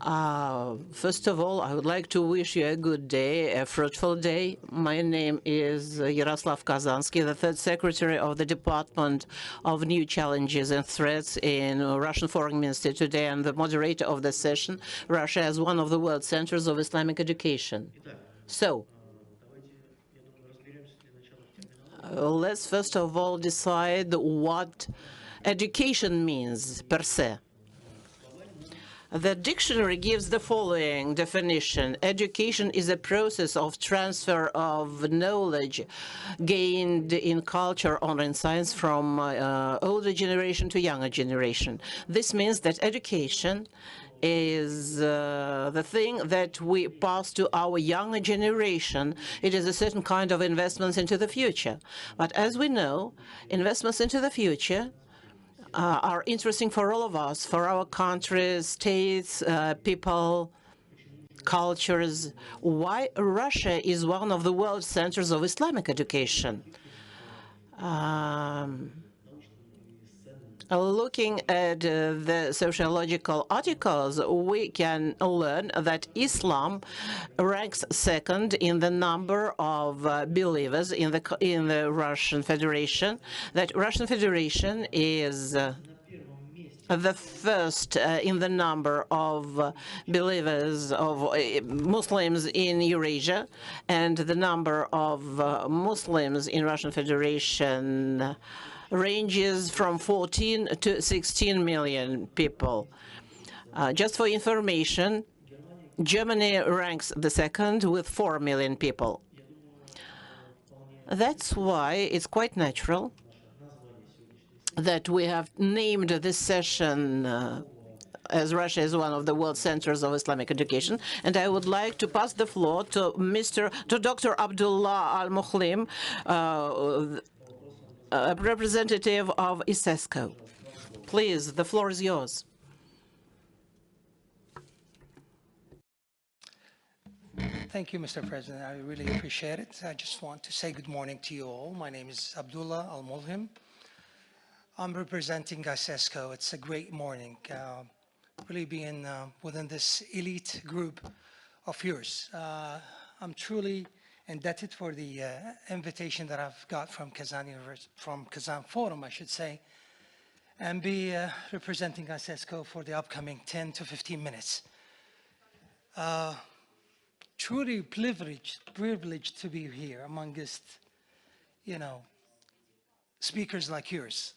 First of all, I would like to wish you a good day, a fruitful day. My name is Yaroslav Kazansky, the third secretary of the Department of New Challenges and Threats in Russian Foreign Ministry today, and the moderator of the session, Russia as one of the world centers of Islamic education. So, let's first of all decide what education means per se. The dictionary gives the following definition. Education is a process of transfer of knowledge gained in culture or in science from older generation to younger generation. This means that education is the thing that we pass to our younger generation. It is a certain kind of investments into the future. But as we know, investments into the future are interesting for all of us, for our countries, states, people, cultures. Why Russia is one of the world centers of Islamic education? Looking at the sociological articles, we can learn that Islam ranks second in the number of believers in the Russian Federation. That Russian Federation is the first in the number of believers of Muslims in Eurasia, and the number of Muslims in Russian Federation ranges from 14 to 16 million people. Just for information, Germany ranks the second with 4 million people. That's why it's quite natural that we have named this session as Russia is one of the world centers of Islamic education. And I would like to pass the floor to Dr. Abdullah Al-Muhlim, representative of ISESCO. Please, the floor is yours. Thank you, Mr. President. I really appreciate it. I just want to say good morning to you all. My name is Abdullah Al-Mulhim. I'm representing ISESCO. It's a great morning, really being within this elite group of yours. I'm truly indebted for the invitation that I've got from Kazan Forum, I should say, and be representing ISESCO for the upcoming 10 to 15 minutes. Truly privileged to be here amongst, speakers like yours.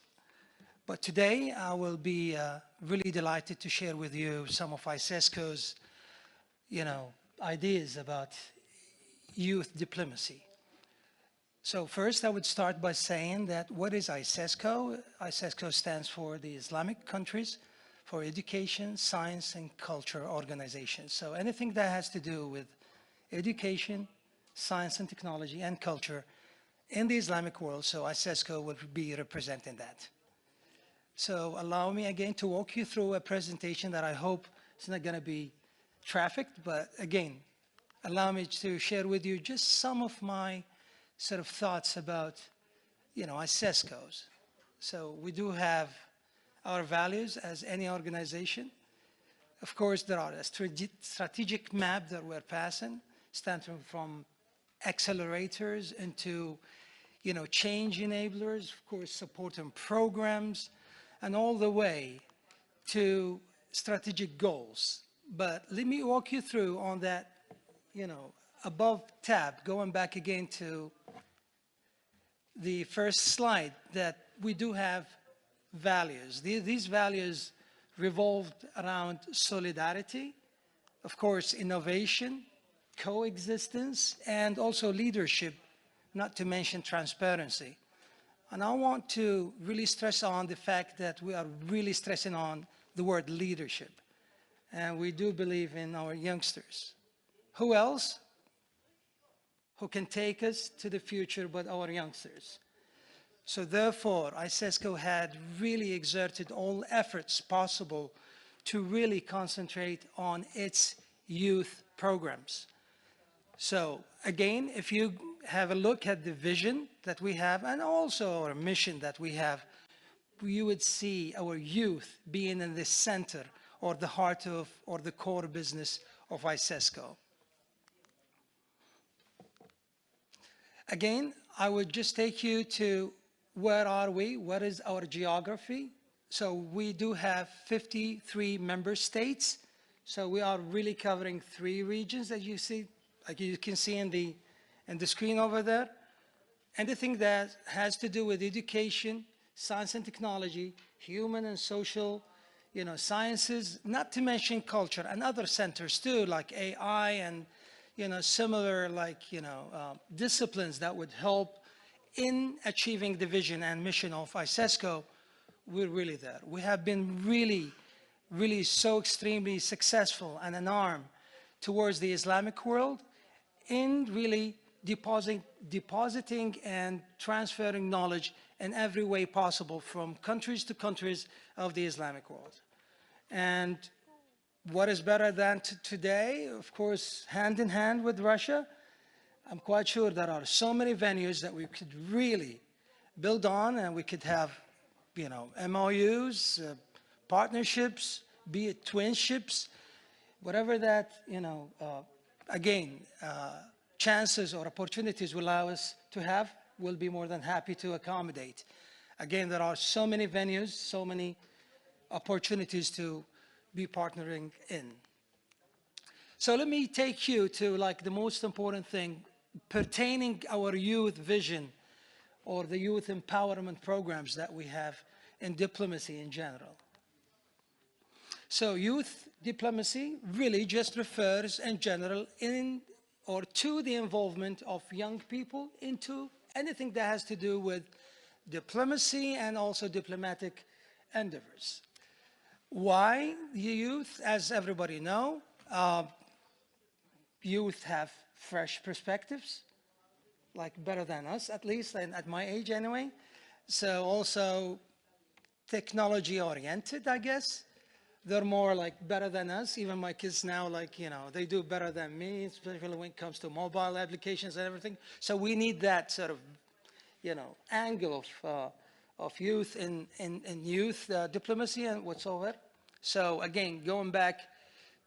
But today I will be really delighted to share with you some of ISESCO's, ideas about youth diplomacy. So first I would start by saying that what is ISESCO? ISESCO stands for the Islamic Countries for Education, Science and Culture Organization. So anything that has to do with education, science and technology and culture in the Islamic world, so ISESCO will be representing that. So allow me again to walk you through a presentation that I hope is not going to be trafficked, but again, allow me to share with you just some of my sort of thoughts about, ISESCOs. So we do have our values as any organization. Of course, there are a strategic map that we're passing, starting from accelerators into, change enablers, of course, supporting programs, and all the way to strategic goals. But let me walk you through on that, above tab, going back again to the first slide, that we do have values. These values revolved around solidarity, of course, innovation, coexistence, and also leadership, not to mention transparency. And I want to really stress on the fact that we are really stressing on the word leadership. And we do believe in our youngsters. Who else? Who can take us to the future but our youngsters? So therefore, ISESCO had really exerted all efforts possible to really concentrate on its youth programs. So again, if you have a look at the vision that we have and also our mission that we have, you would see our youth being in the center or the heart of, or the core business of ISESCO. Again, I would just take you to where are we, what is our geography. So we do have 53 member states. So we are really covering 3 regions that you see, like you can see in the screen over there. Anything that has to do with education, science and technology, human and social, sciences, not to mention culture and other centers too, like AI and, similar disciplines that would help in achieving the vision and mission of ISESCO. We're really there. We have been really so extremely successful and an arm towards the Islamic world in really depositing and transferring knowledge in every way possible from countries to countries of the Islamic world. And what is better than today? Of course, hand in hand with Russia. I'm quite sure there are so many venues that we could really build on, and we could have, MOUs, partnerships, be it twinships, whatever that, again, chances or opportunities will allow us to have, we'll be more than happy to accommodate. Again, there are so many venues, so many opportunities to be partnering in. So let me take you to the most important thing pertaining our youth vision or the youth empowerment programs that we have in diplomacy in general. So youth diplomacy really just refers in general to the involvement of young people into anything that has to do with diplomacy and also diplomatic endeavors. Why the youth? As everybody know, youth have fresh perspectives, better than us, at least at my age anyway. So also technology oriented, I guess. They're more better than us. Even my kids now, they do better than me, especially when it comes to mobile applications and everything. So we need that sort of, angle of youth in youth diplomacy and whatsoever. So again, going back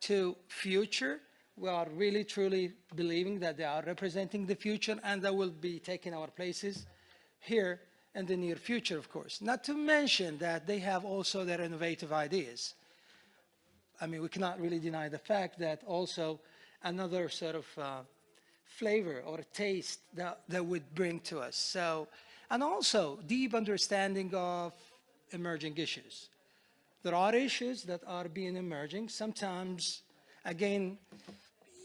to future, we are really truly believing that they are representing the future and they will be taking our places here in the near future, of course. Not to mention that they have also their innovative ideas. I mean, we cannot really deny the fact that also another sort of flavor or taste that would bring to us. So, and also deep understanding of emerging issues. There are issues that are being emerging. Sometimes, again,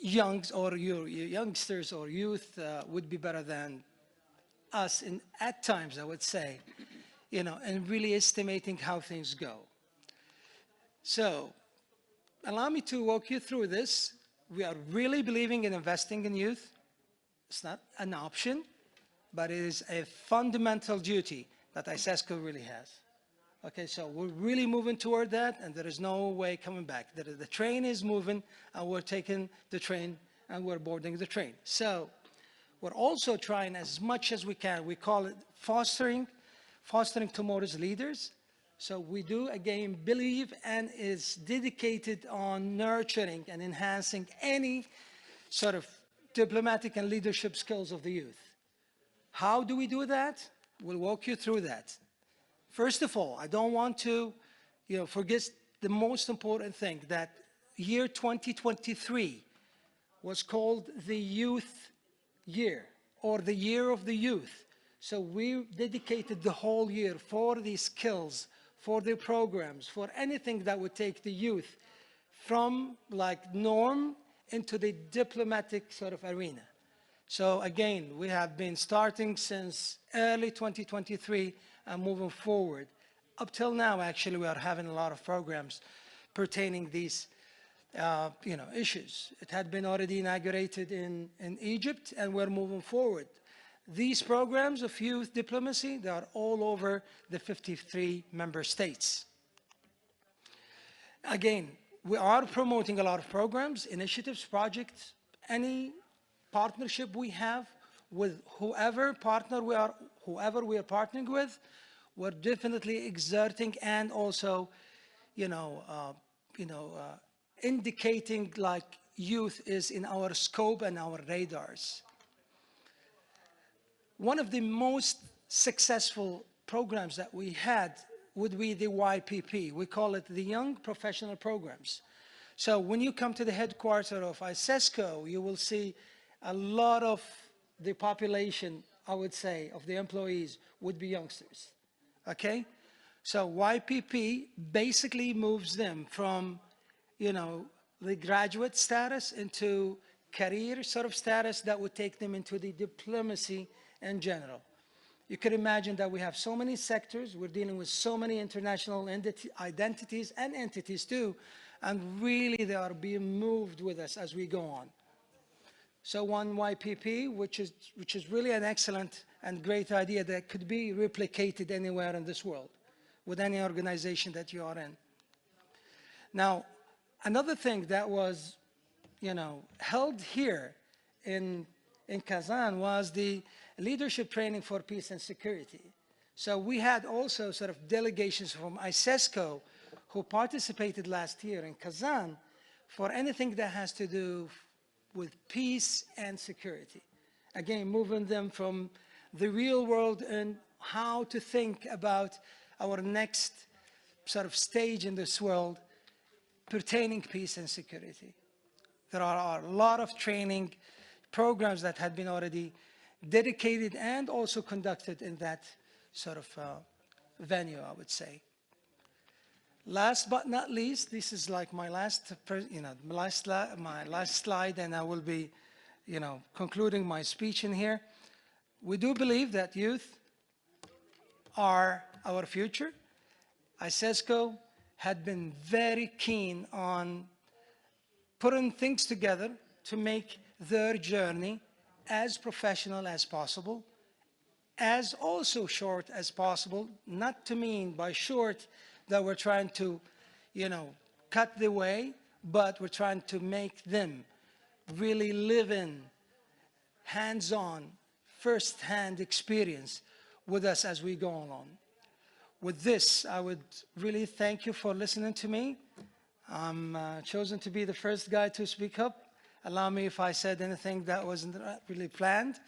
youngsters or youth would be better than us at times, I would say, and really estimating how things go. So, allow me to walk you through this. We are really believing in investing in youth. It's not an option, but it is a fundamental duty that ISESCO really has. Okay, so we're really moving toward that, and there is no way coming back. The train is moving, and we're taking the train, and we're boarding the train. So we're also trying as much as we can. We call it fostering tomorrow's leaders. So we do, again, believe and is dedicated on nurturing and enhancing any sort of diplomatic and leadership skills of the youth. How do we do that? We'll walk you through that. First of all, I don't want to forget the most important thing, that year 2023 was called the Youth Year, or the Year of the Youth. So we dedicated the whole year for these skills, for the programs, for anything that would take the youth from norm into the diplomatic sort of arena. So again, we have been starting since early 2023 and moving forward. Up till now, actually, we are having a lot of programs pertaining these issues. It had been already inaugurated in Egypt, and we're moving forward. These programs of youth diplomacy, they are all over the 53 member states. Again, we are promoting a lot of programs, initiatives, projects, any partnership we have with whoever we are partnering with, we're definitely exerting and also, indicating like youth is in our scope and our radars. One of the most successful programs that we had would be the YPP. We call it the Young Professional Programs. So when you come to the headquarters of ISESCO, you will see a lot of the population, I would say, of the employees would be youngsters, okay? So YPP basically moves them from, the graduate status into career sort of status that would take them into the diplomacy in general. You can imagine that we have so many sectors, we're dealing with so many international identities and entities too, and really they are being moved with us as we go on. So one YPP, which is really an excellent and great idea that could be replicated anywhere in this world with any organization that you are in. Now, another thing that was, held here in Kazan was the leadership training for peace and security. So we had also sort of delegations from ISESCO who participated last year in Kazan for anything that has to do with peace and security. Again, moving them from the real world and how to think about our next sort of stage in this world pertaining peace and security. There are a lot of training programs that had been already dedicated and also conducted in that sort of venue, I would say. Last but not least, this is like my last, my last slide, and I will be, concluding my speech in here. We do believe that youth are our future. ISESCO had been very keen on putting things together to make their journey as professional as possible, as also short as possible, not to mean by short that we're trying to, cut the way, but we're trying to make them really live in hands-on, first-hand experience with us as we go along. With this, I would really thank you for listening to me. I'm chosen to be the first guy to speak up. Allow me if I said anything that wasn't really planned.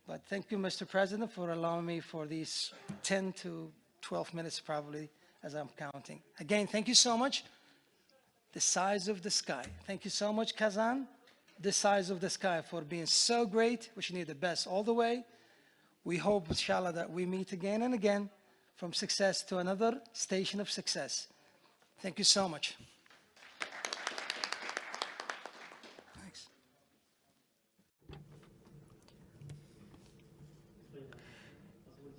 But thank you, Mr. President, for allowing me for these 10 to 12 minutes probably as I'm counting. Again, thank you so much. The size of the sky. Thank you so much, Kazan. The size of the sky for being so great. Wishing you the best all the way. We hope, inshallah, that we meet again and again from success to another station of success. Thank you so much. Thanks.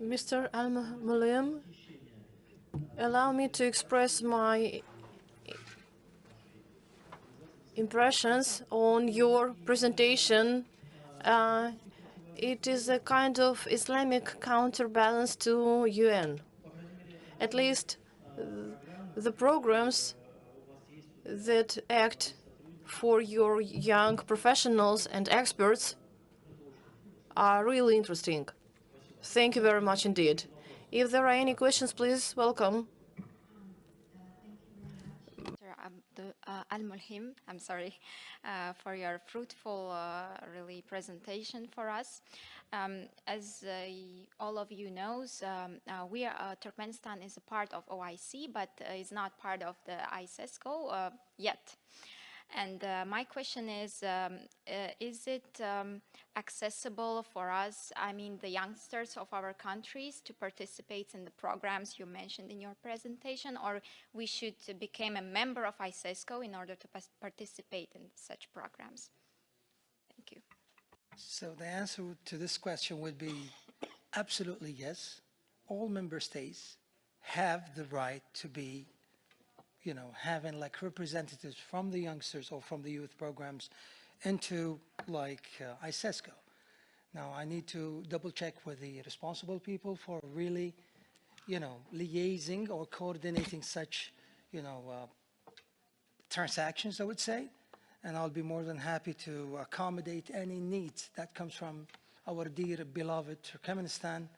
Mr. Al-Mulim, allow me to express my impressions on your presentation. It is a kind of Islamic counterbalance to UN. At least the programs that act for your young professionals and experts are really interesting. Thank you very much indeed. If there are any questions, please welcome. Al-Mulhim, I'm sorry, for your fruitful, really presentation for us. As all of you knows, Turkmenistan is a part of OIC, but is not part of the ISESCO yet. And my question is it accessible for us, I mean the youngsters of our countries, to participate in the programs you mentioned in your presentation, or we should become a member of ISESCO in order to participate in such programs? Thank you. So the answer to this question would be absolutely yes. All member states have the right to be having like representatives from the youngsters or from the youth programs into like ISESCO. Now I need to double check with the responsible people for really, liaising or coordinating such, transactions, I would say. And I'll be more than happy to accommodate any needs that comes from our dear beloved Turkmenistan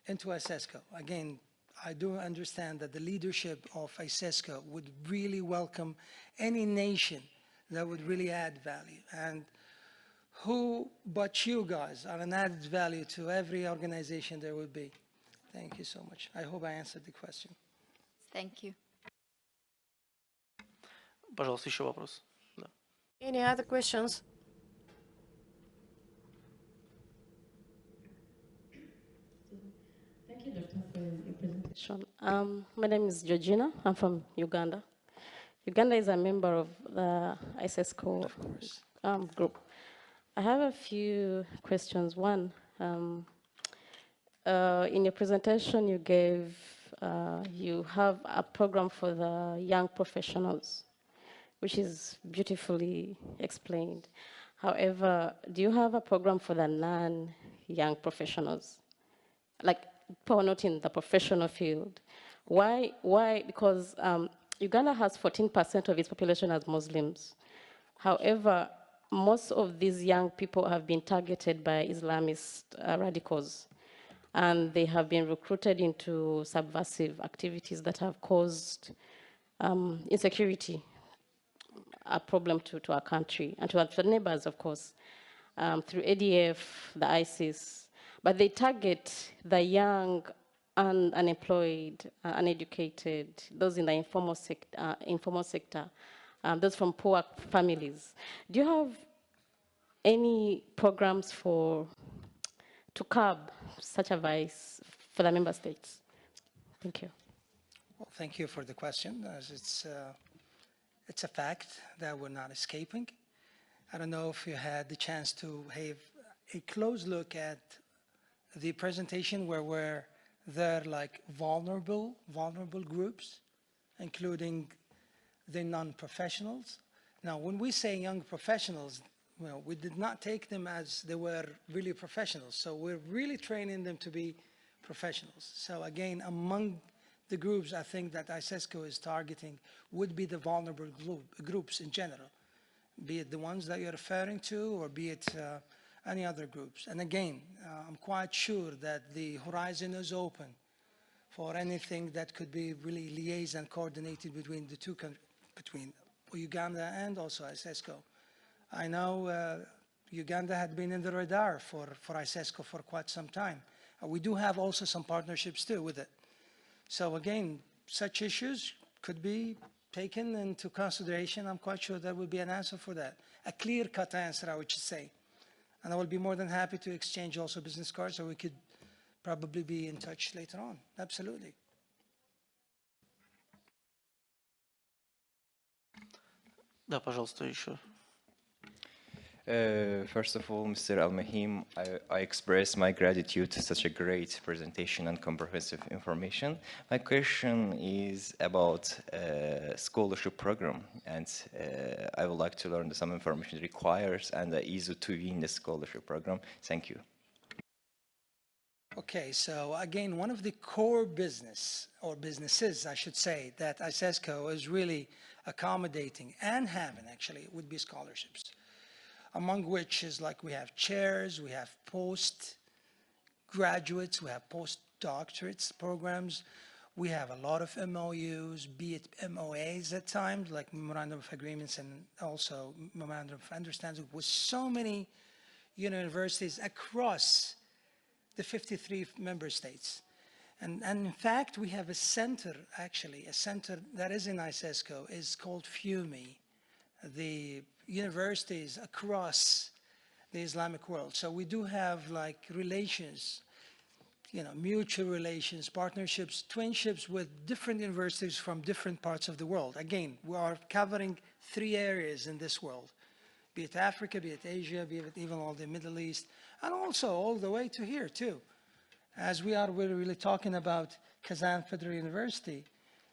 into ISESCO. Again, I do understand that the leadership of ISESCO would really welcome any nation that would really add value. And who but you guys are an added value to every organization there would be. Thank you so much. I hope I answered the question. Thank you. Пожалуйста, еще вопрос. Да. Any other questions? Thank you, Doctor, for your presentation. My name is Georgina. I'm from Uganda. Uganda is a member of the ISESCO group. I have a few questions. One, in your presentation you gave, you have a program for the young professionals, which is beautifully explained. However, do you have a program for the non-young professionals? Like, people not in the professional field. Why? Because Uganda has 14% of its population as Muslims. However, most of these young people have been targeted by Islamist radicals, and they have been recruited into subversive activities that have caused insecurity, a problem to our country and to our neighbors, of course, through ADF, the ISIS. But they target the young, unemployed, uneducated, those in the informal sector, those from poor families. Do you have any programs to curb such a vice for the member states? Thank you. Well, thank you for the question, as it's a fact that we're not escaping. I don't know if you had the chance to have a close look at the presentation where there like vulnerable groups, including the non-professionals. Now, when we say young professionals, well, we did not take them as they were really professionals. So we're really training them to be professionals. So again, among the groups I think that ISESCO is targeting would be the vulnerable groups in general, be it the ones that you're referring to or be it any other groups. And again, I'm quite sure that the horizon is open for anything that could be really liaised and coordinated between the two countries, between Uganda and also ISESCO. I know Uganda had been in the radar for ISESCO for quite some time. We do have also some partnerships too with it. So again, such issues could be taken into consideration. I'm quite sure there will be an answer for that. A clear-cut answer, I would say. And I will be more than happy to exchange also business cards, so we could probably be in touch later on. Absolutely. Да, пожалуйста, еще. First of all, Mr. Al-Mahim, I express my gratitude to such a great presentation and comprehensive information. My question is about scholarship program, and I would like to learn some information it requires and the easy to win the scholarship program. Thank you. Okay, so again, one of the core businesses, I should say, that ISESCO is really accommodating and having actually would be scholarships, among which is like we have chairs, we have postgraduates, we have postdoctorates programs, we have a lot of MOUs, be it MOAs at times, like Memorandum of Agreements and also Memorandum of Understanding with so many universities across the 53 member states. And in fact, we have a center, actually, a center that is in ISESCO, is called FUMI, the universities across the Islamic world. So we do have like relations, mutual relations, partnerships, twinships with different universities from different parts of the world. Again, we are covering 3 areas in this world, be it Africa, be it Asia, be it even all the Middle East, and also all the way to here too. As we're really talking about Kazan Federal University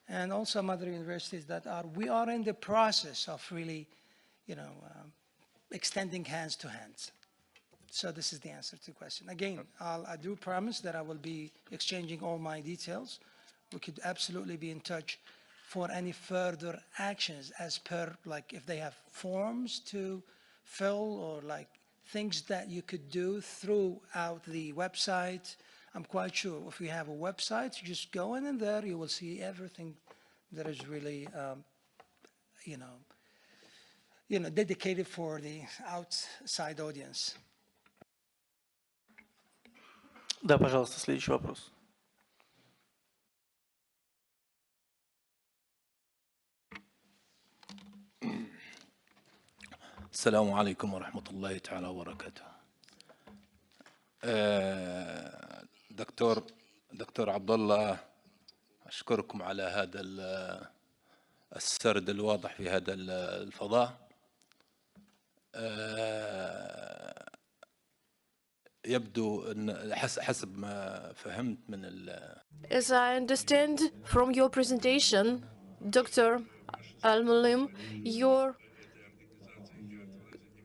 and also some other universities that we are in the process of really, extending hands to hands. So this is the answer to the question. Again, I do promise that I will be exchanging all my details. We could absolutely be in touch for any further actions as per, like if they have forms to fill or like things that you could do throughout the website. I'm quite sure if you have a website, just go in and there you will see everything that is really, dedicated for the outside audience. Да, пожалуйста, следующий вопрос. السلام عليكم ورحمة الله تعالى وبركاته. دكتور عبد الله، أشكركم على هذا السرد الواضح في هذا الفضاء. يبدو أن حسب ما فهمت من As I understand from your presentation, Dr. Al-Mulim, your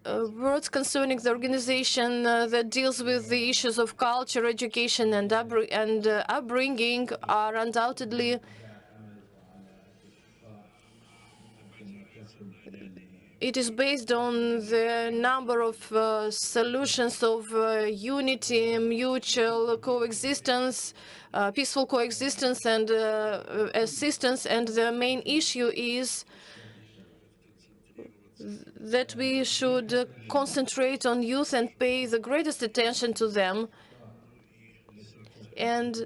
words concerning the organization that deals with the issues of culture, education, and upbringing are undoubtedly it is based on the number of solutions of unity, mutual coexistence, peaceful coexistence, and assistance. And the main issue is that we should concentrate on youth and pay the greatest attention to them. And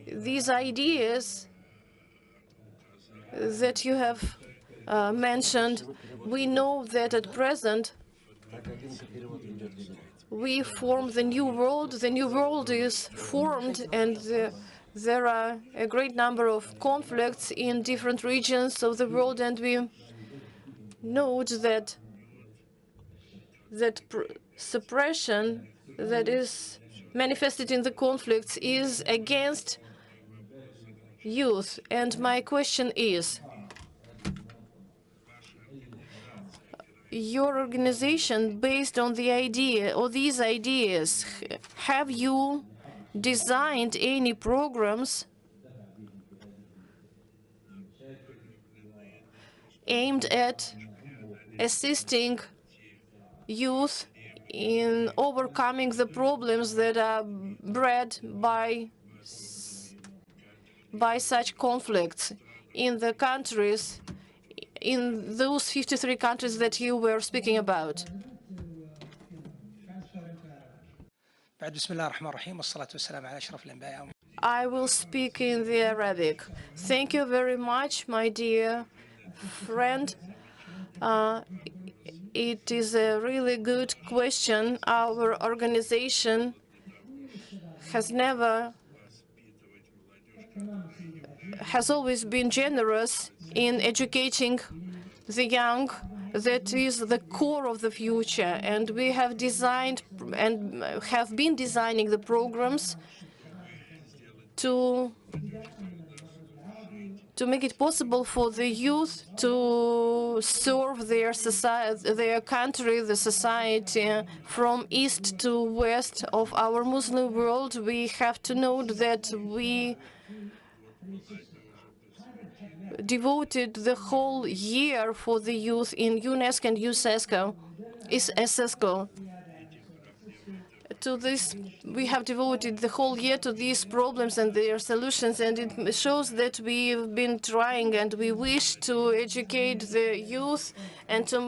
these ideas that you have mentioned, we know that at present we form the new world. The new world is formed, and there are a great number of conflicts in different regions of the world, and we note that suppression that is manifested in the conflicts is against youth. And my question is, your organization, based on the idea or these ideas, have you designed any programs aimed at assisting youth in overcoming the problems that are bred by such conflicts in the countries, in those 53 countries that you were speaking about? I will speak in the Arabic. Thank you very much, my dear friend. It is a really good question. Our organization has always been generous in educating the young. That is the core of the future, and we have designed and have been designing the programs to make it possible for the youth to serve their society, their country, the society, from east to west of our Muslim world. We have to note that we devoted the whole year for the youth in UNESCO and SESCO. To this, we have devoted the whole year to these problems and their solutions, and it shows that we've been trying and we wish to educate the youth and to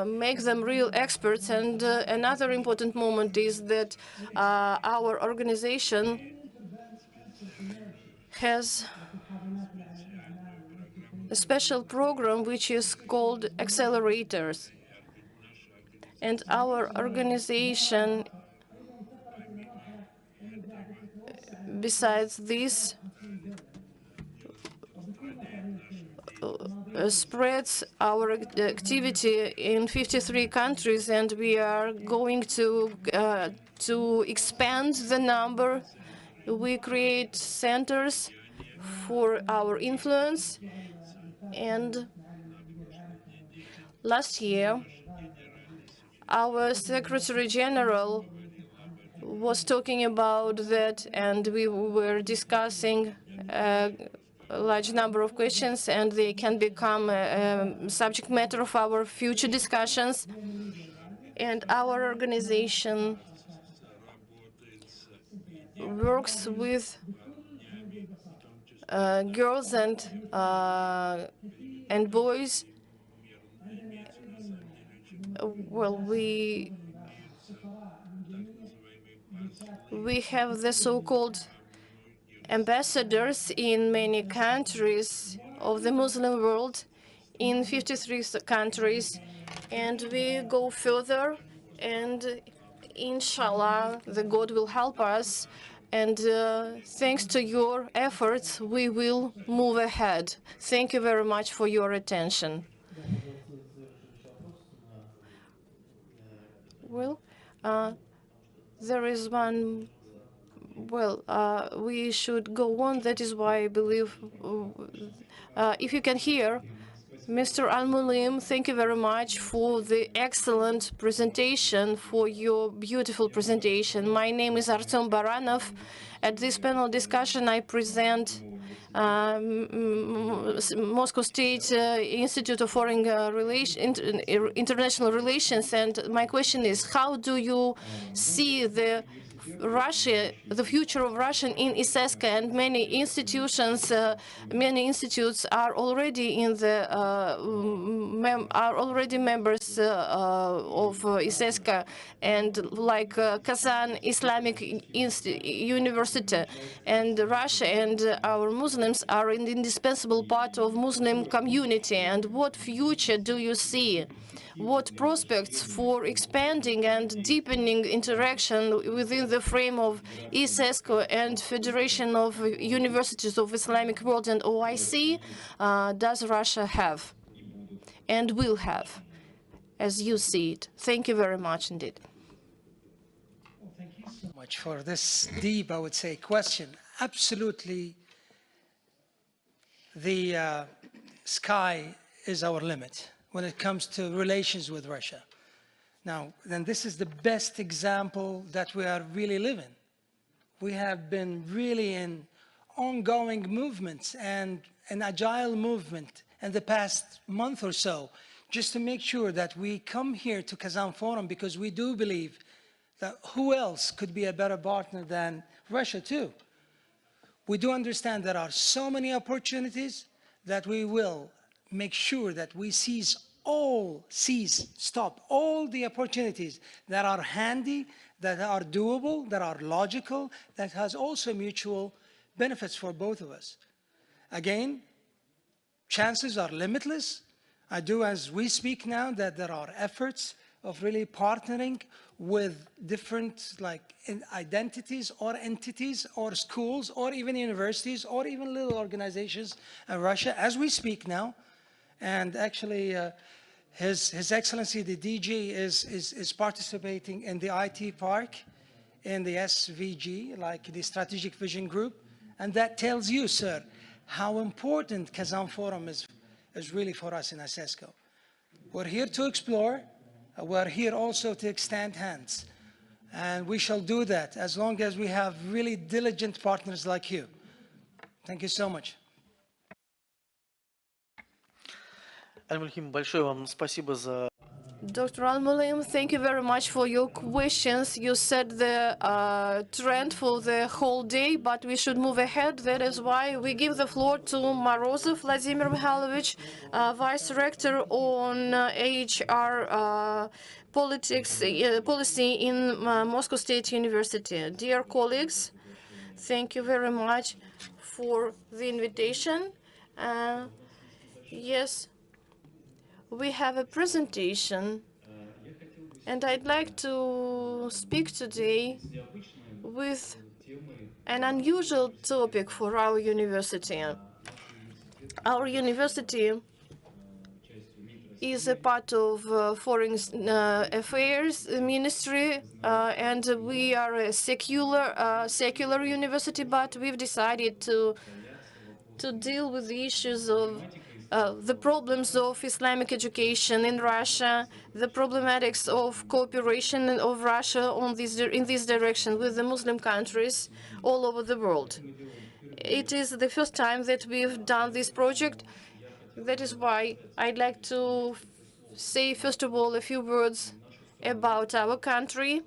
make them real experts. And another important moment is that our organization has a special program which is called Accelerators. And our organization, besides this, spreads our activity in 53 countries, and we are going to expand the number. We create centers for our influence, and last year, our Secretary General was talking about that, and we were discussing a large number of questions, and they can become a subject matter of our future discussions. And our organization works with girls and boys. Well, we have the so-called ambassadors in many countries of the Muslim world, in 53 countries, and we go further, and inshallah, the God will help us, and thanks to your efforts, we will move ahead. Thank you very much for your attention. Well, there is one. Well, we should go on. That is why I believe, if you can hear, Mr. Al-Mulim, thank you very much for the excellent presentation, for your beautiful presentation. My name is Artem Baranov. At this panel discussion, I present Moscow State Institute of Foreign International Relations, and my question is, how do you see the future of Russia in ISESCA, and many institutions, many institutes are already in the are already members of ISESCA, and like Kazan Islamic University, and Russia and our Muslims are an indispensable part of Muslim community. And what future do you see? What prospects for expanding and deepening interaction within the frame of ISESCO and Federation of Universities of Islamic World and OIC does Russia have and will have, as you see it? Thank you very much indeed. Thank you so much for this deep, I would say, question. Absolutely, the sky is our limit when it comes to relations with Russia. Now, then this is the best example that we are really living. We have been really in ongoing movements and an agile movement in the past month or so, just to make sure that we come here to Kazan Forum, because we do believe that who else could be a better partner than Russia too? We do understand there are so many opportunities that we will make sure that we stop all the opportunities that are handy, that are doable, that are logical, that has also mutual benefits for both of us. Again, chances are limitless. I do, as we speak now, that there are efforts of really partnering with different identities or entities or schools or even universities or even little organizations in Russia as we speak now. And actually, His Excellency, the DG, is participating in the IT Park in the SVG, like the Strategic Vision Group. And that tells you, sir, how important Kazan Forum is really for us in ISESCO. We're here to explore. We're here also to extend hands. And we shall do that as long as we have really diligent partners like you. Thank you so much. Аль-Мульхим, большое вам спасибо за... Dr. Al-Mulim, thank you very much for your questions. You set the trend for the whole day, but we should move ahead. That is why we give the floor to Morozov Vladimir Mikhailovich, Vice Rector on HR policy in Moscow State University. Dear colleagues, thank you very much for the invitation. Yes. We have a presentation, and I'd like to speak today with an unusual topic for our university. Our university is a part of Foreign Affairs Ministry, and we are a secular university, but we've decided to deal with the issues of the problems of Islamic education in Russia, the problematics of cooperation of Russia in this direction with the Muslim countries all over the world. It is the first time that we've done this project. That is why I'd like to say, first of all, a few words about our country,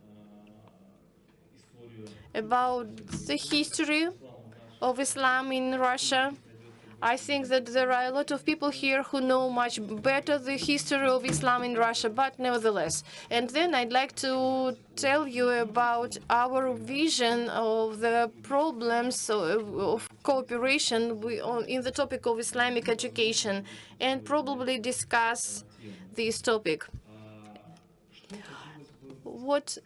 about the history of Islam in Russia. I think that there are a lot of people here who know much better the history of Islam in Russia, but nevertheless. And then I'd like to tell you about our vision of the problems of cooperation in the topic of Islamic education, and probably discuss this topic. What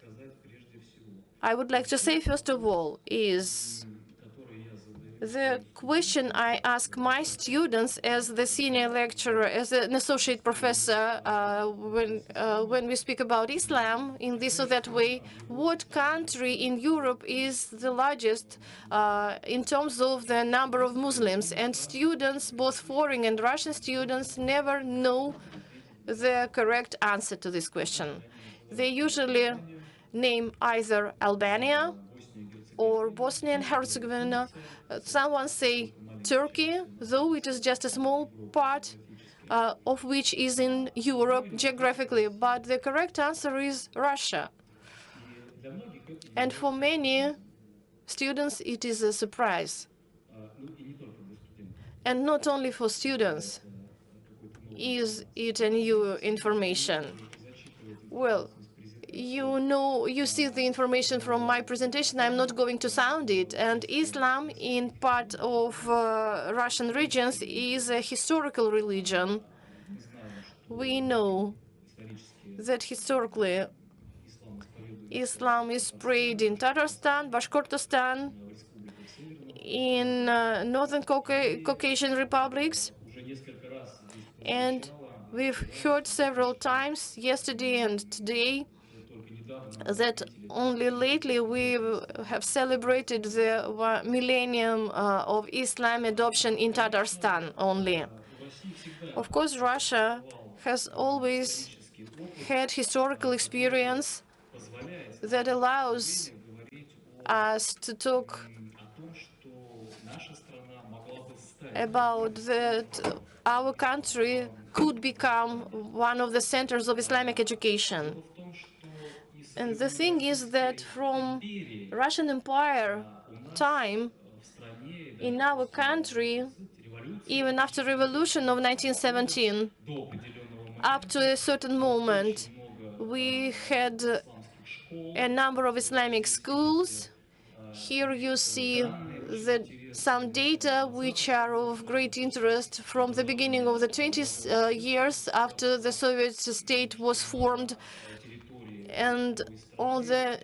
I would like to say, first of all, is the question I ask my students as the senior lecturer, as an associate professor, when we speak about Islam in this or that way: what country in Europe is the largest in terms of the number of Muslims? And students, both foreign and Russian students, never know the correct answer to this question. They usually name either Albania or Bosnia and Herzegovina. Someone say Turkey, though it is just a small part of which is in Europe geographically, but the correct answer is Russia. And for many students, it is a surprise. And not only for students is it a new information. Well, you see the information from my presentation. I'm not going to sound it. And Islam in part of Russian regions is a historical religion. We know that historically Islam is spread in Tatarstan, Bashkortostan, in northern Caucasian republics. And we've heard several times yesterday and today that only lately we have celebrated the millennium of Islam adoption in Tatarstan only. Of course, Russia has always had historical experience that allows us to talk about that our country could become one of the centers of Islamic education. And the thing is that from Russian Empire time, in our country, even after revolution of 1917, up to a certain moment, we had a number of Islamic schools. Here you see some data which are of great interest from the beginning of the 20th years after the Soviet state was formed. And on the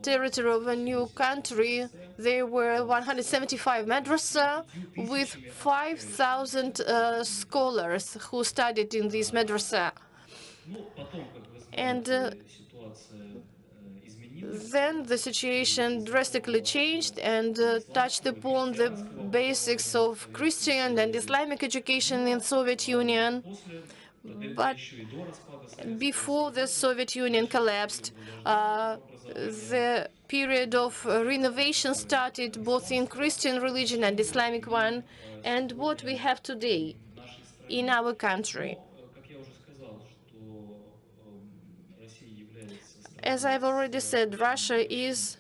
territory of a new country, there were 175 madrasa with 5,000 scholars who studied in these madrasa. And then the situation drastically changed and touched upon the basics of Christian and Islamic education in Soviet Union. But before the Soviet Union collapsed, the period of renovation started both in Christian religion and Islamic one, and what we have today in our country. As I've already said, Russia is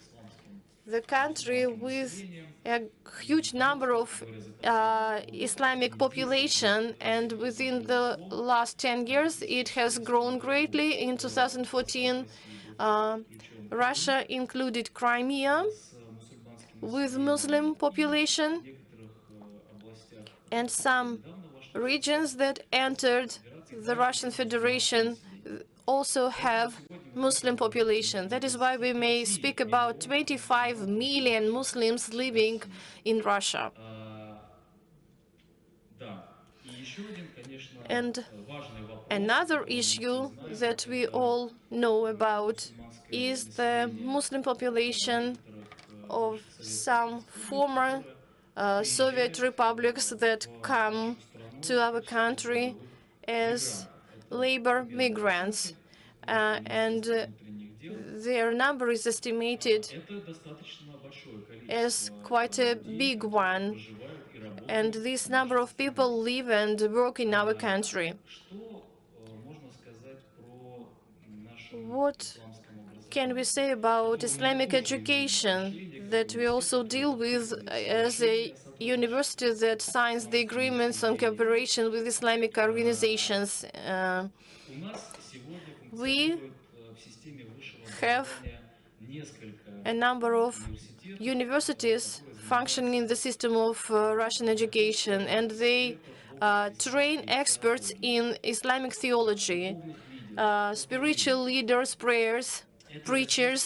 the country with a huge number of Islamic population, and within the last 10 years, it has grown greatly. In 2014, Russia included Crimea with Muslim population, and some regions that entered the Russian Federation also have Muslim population. That is why we may speak about 25 million Muslims living in Russia. And another issue that we all know about is the Muslim population of some former Soviet republics that come to our country as labor migrants. And their number is estimated as quite a big one. And this number of people live and work in our country. What can we say about Islamic education that we also deal with as a university that signs the agreements on cooperation with Islamic organizations? We have a number of universities functioning in the system of Russian education, and they train experts in Islamic theology, spiritual leaders, prayers, preachers.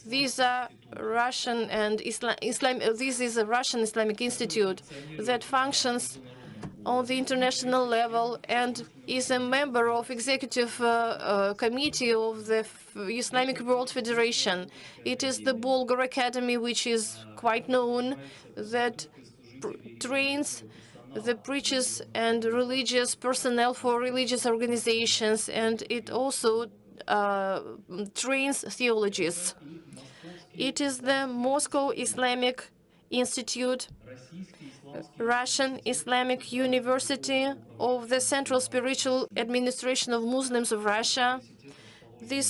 These are Russian and Islam. This is a Russian Islamic Institute that functions on the international level and is a member of executive committee of the Islamic World Federation. It is the Bulgar Academy, which is quite known, that trains the preachers and religious personnel for religious organizations, and it also trains theologists. It is the Moscow Islamic Institute, Russian Islamic University of the Central Spiritual Administration of Muslims of Russia. This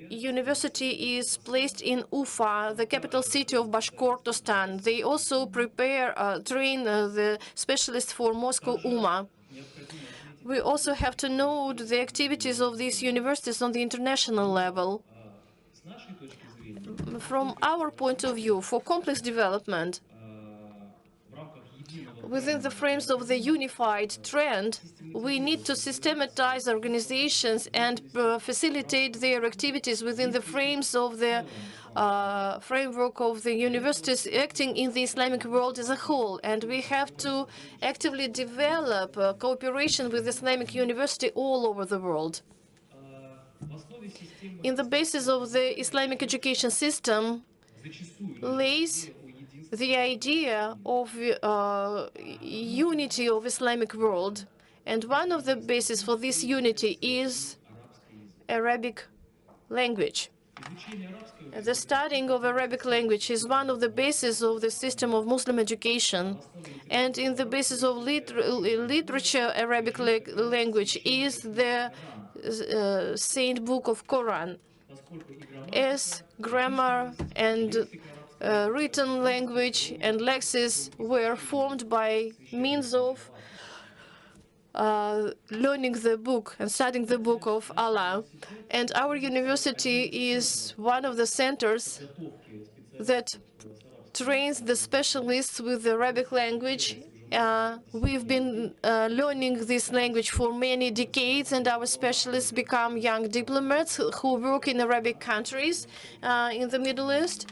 university is placed in Ufa, the capital city of Bashkortostan. They also train the specialists for Moscow UMA. We also have to note the activities of these universities on the international level. From our point of view, for complex development, within the frames of the unified trend, we need to systematize organizations and facilitate their activities within the frames of the framework of the universities acting in the Islamic world as a whole. And we have to actively develop cooperation with Islamic university all over the world. In the basis of the Islamic education system lays the idea of unity of Islamic world, and one of the bases for this unity is Arabic language. The studying of Arabic language is one of the bases of the system of Muslim education, and in the basis of literature, Arabic language is the saint book of Quran, as grammar and written language and lexis were formed by means of learning the book and studying the book of Allah. And our university is one of the centers that trains the specialists with the Arabic language. We've been learning this language for many decades, and our specialists become young diplomats who work in Arabic countries in the Middle East.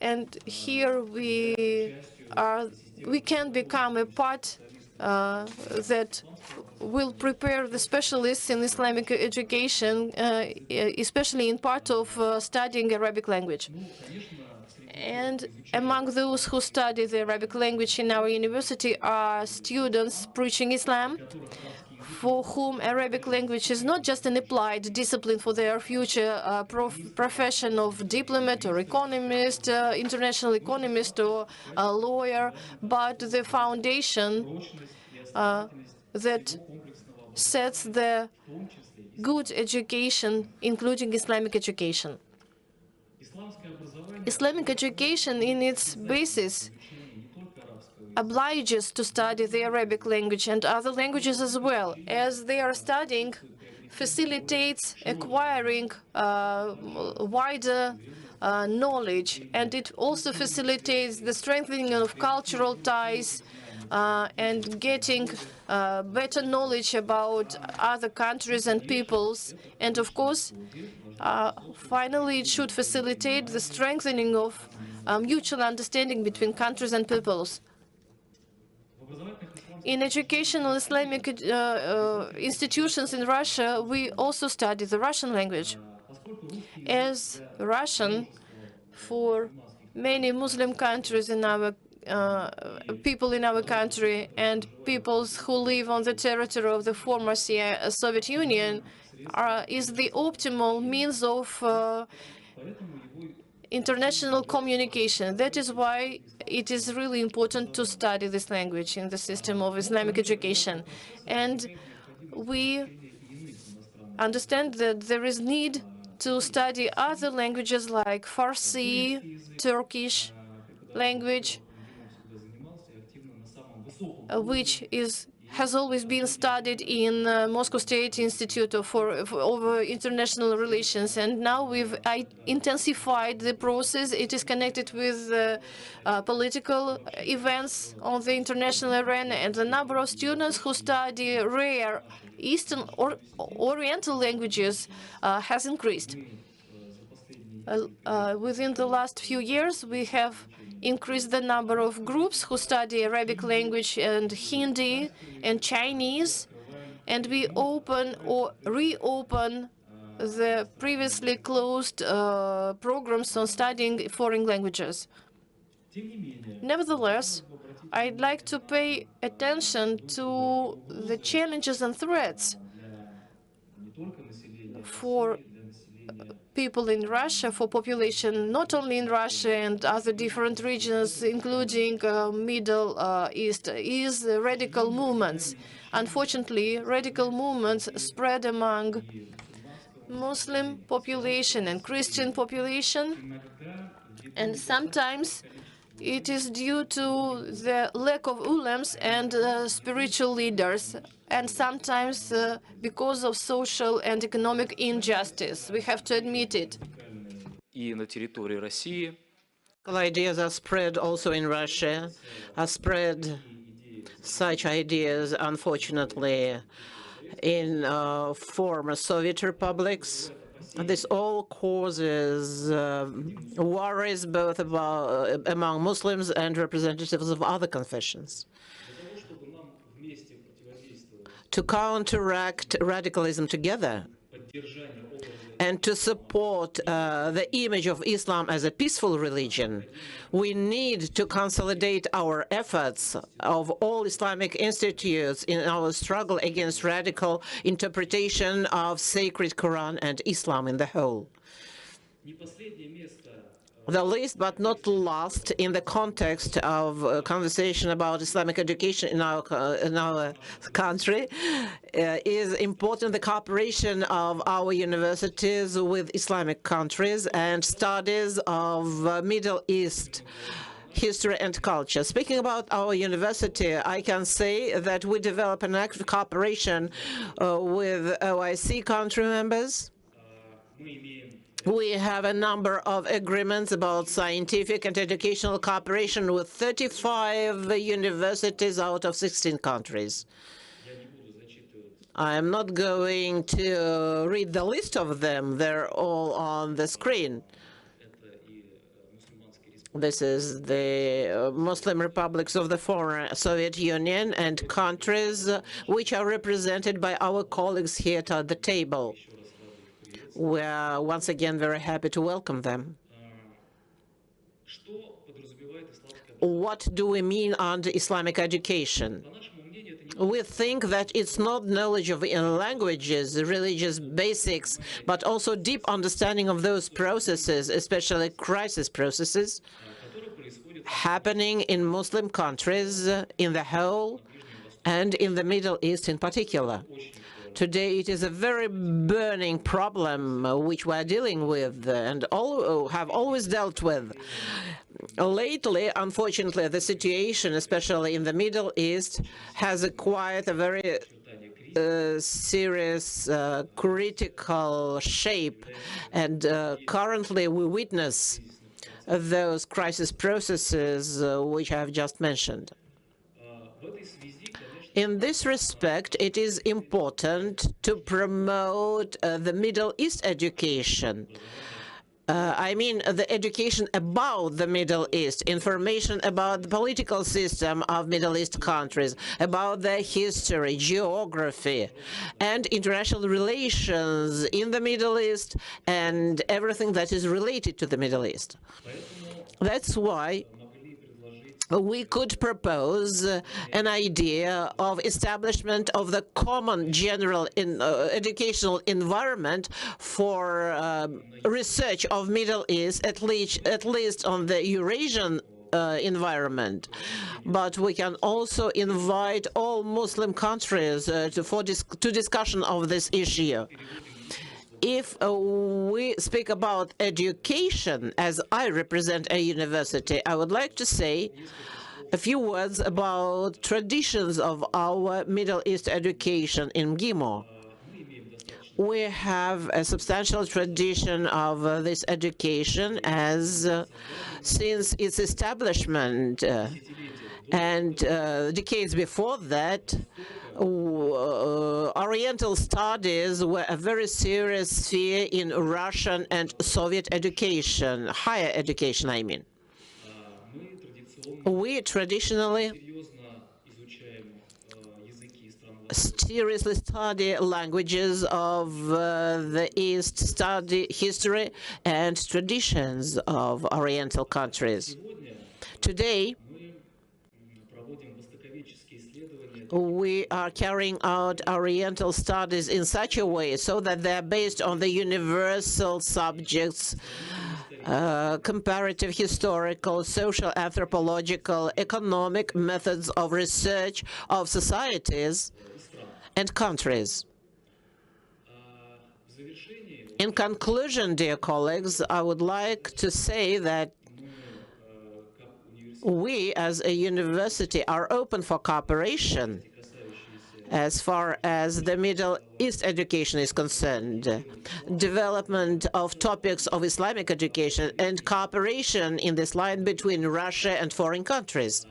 And here we can become a part that will prepare the specialists in Islamic education, especially in part of studying Arabic language. And among those who study the Arabic language in our university are students preaching Islam, for whom Arabic language is not just an applied discipline for their future profession of diplomat or economist, international economist or lawyer, but the foundation that sets the good education, including Islamic education. Islamic education in its basis obliges to study the Arabic language and other languages as well. As they are studying, facilitates acquiring wider knowledge, and it also facilitates the strengthening of cultural ties and getting better knowledge about other countries and peoples. And of course, finally, it should facilitate the strengthening of mutual understanding between countries and peoples. In educational Islamic institutions in Russia, we also study the Russian language. As Russian, for many Muslim countries in our people in our country and peoples who live on the territory of the former Soviet Union, is the optimal means of international communication. That is why it is really important to study this language in the system of Islamic education. And we understand that there is need to study other languages like Farsi, Turkish language, which has always been studied in Moscow State Institute for International Relations, and now we've intensified the process. It is connected with political events on the international arena, and the number of students who study rare Eastern or Oriental languages has increased. Within the last few years, we have increased the number of groups who study Arabic language and Hindi and Chinese, and we open or reopen the previously closed programs on studying foreign languages. Nevertheless, I'd like to pay attention to the challenges and threats for people in Russia, for population not only in Russia and other different regions, including Middle East, is radical movements. Unfortunately, radical movements spread among Muslim population and Christian population, and sometimes it is due to the lack of ulams and spiritual leaders, and sometimes because of social and economic injustice. We have to admit it. Ideas are spread also in Russia, are spread such ideas, unfortunately, in former Soviet republics. This all causes worries both among Muslims and representatives of other confessions. To counteract radicalism together and to support the image of Islam as a peaceful religion, we need to consolidate our efforts of all Islamic institutes in our struggle against radical interpretation of sacred Quran and Islam in the whole. The least but not last, in the context of conversation about Islamic education in our country, is important the cooperation of our universities with Islamic countries and studies of Middle East history and culture. Speaking about our university, I can say that we develop an active cooperation with OIC country members. We have a number of agreements about scientific and educational cooperation with 35 universities out of 16 countries. I am not going to read the list of them. They're all on the screen. This is the Muslim republics of the former Soviet Union and countries which are represented by our colleagues here at the table. We are once again very happy to welcome them. What do we mean under Islamic education? We think that it's not knowledge of languages, religious basics, but also deep understanding of those processes, especially crisis processes, happening in Muslim countries in the whole and in the Middle East in particular. Today, it is a very burning problem which we are dealing with and have always dealt with. Lately, unfortunately, the situation, especially in the Middle East, has acquired a very serious critical shape, and currently we witness those crisis processes which I have just mentioned. In this respect, it is important to promote the Middle East education. I mean the education about the Middle East, information about the political system of Middle East countries, about their history, geography, and international relations in the Middle East, and everything that is related to the Middle East. That's why we could propose an idea of establishment of the common general educational environment for research of Middle East, at least on the Eurasian environment. But we can also invite all Muslim countries to discussion of this issue. If we speak about education, as I represent a university, I would like to say a few words about traditions of our Middle East education in Gimo. We have a substantial tradition of this education as since its establishment and decades before that, Oriental studies were a very serious sphere in Russian and Soviet education, higher education, I mean. We traditionally seriously study languages of the East, study history and traditions of Oriental countries. Today, we are carrying out Oriental studies in such a way so that they are based on the universal subjects, comparative, historical, social, anthropological, economic methods of research of societies and countries. In conclusion, dear colleagues, I would like to say that we as a university are open for cooperation as far as the Middle East education is concerned, development of topics of Islamic education and cooperation in this line between Russia and foreign countries.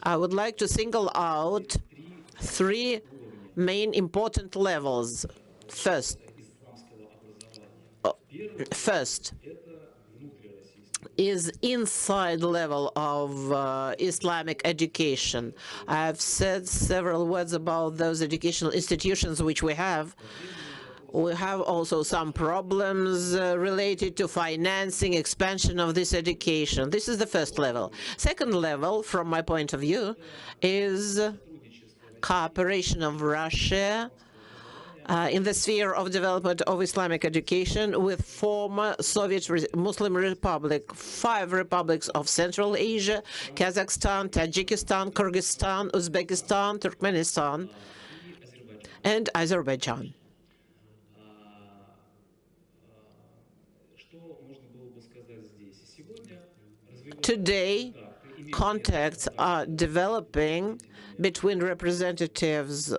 I would like to single out three main important levels. First is inside level of Islamic education. I've said several words about those educational institutions which we have. We have also some problems related to financing, expansion of this education. This is the first level. Second level, from my point of view, is cooperation of Russia in the sphere of development of Islamic education with former Soviet Muslim Republic, 5 republics of Central Asia, Kazakhstan, Tajikistan, Kyrgyzstan, Uzbekistan, Turkmenistan, and Azerbaijan. Today, contacts are developing between representatives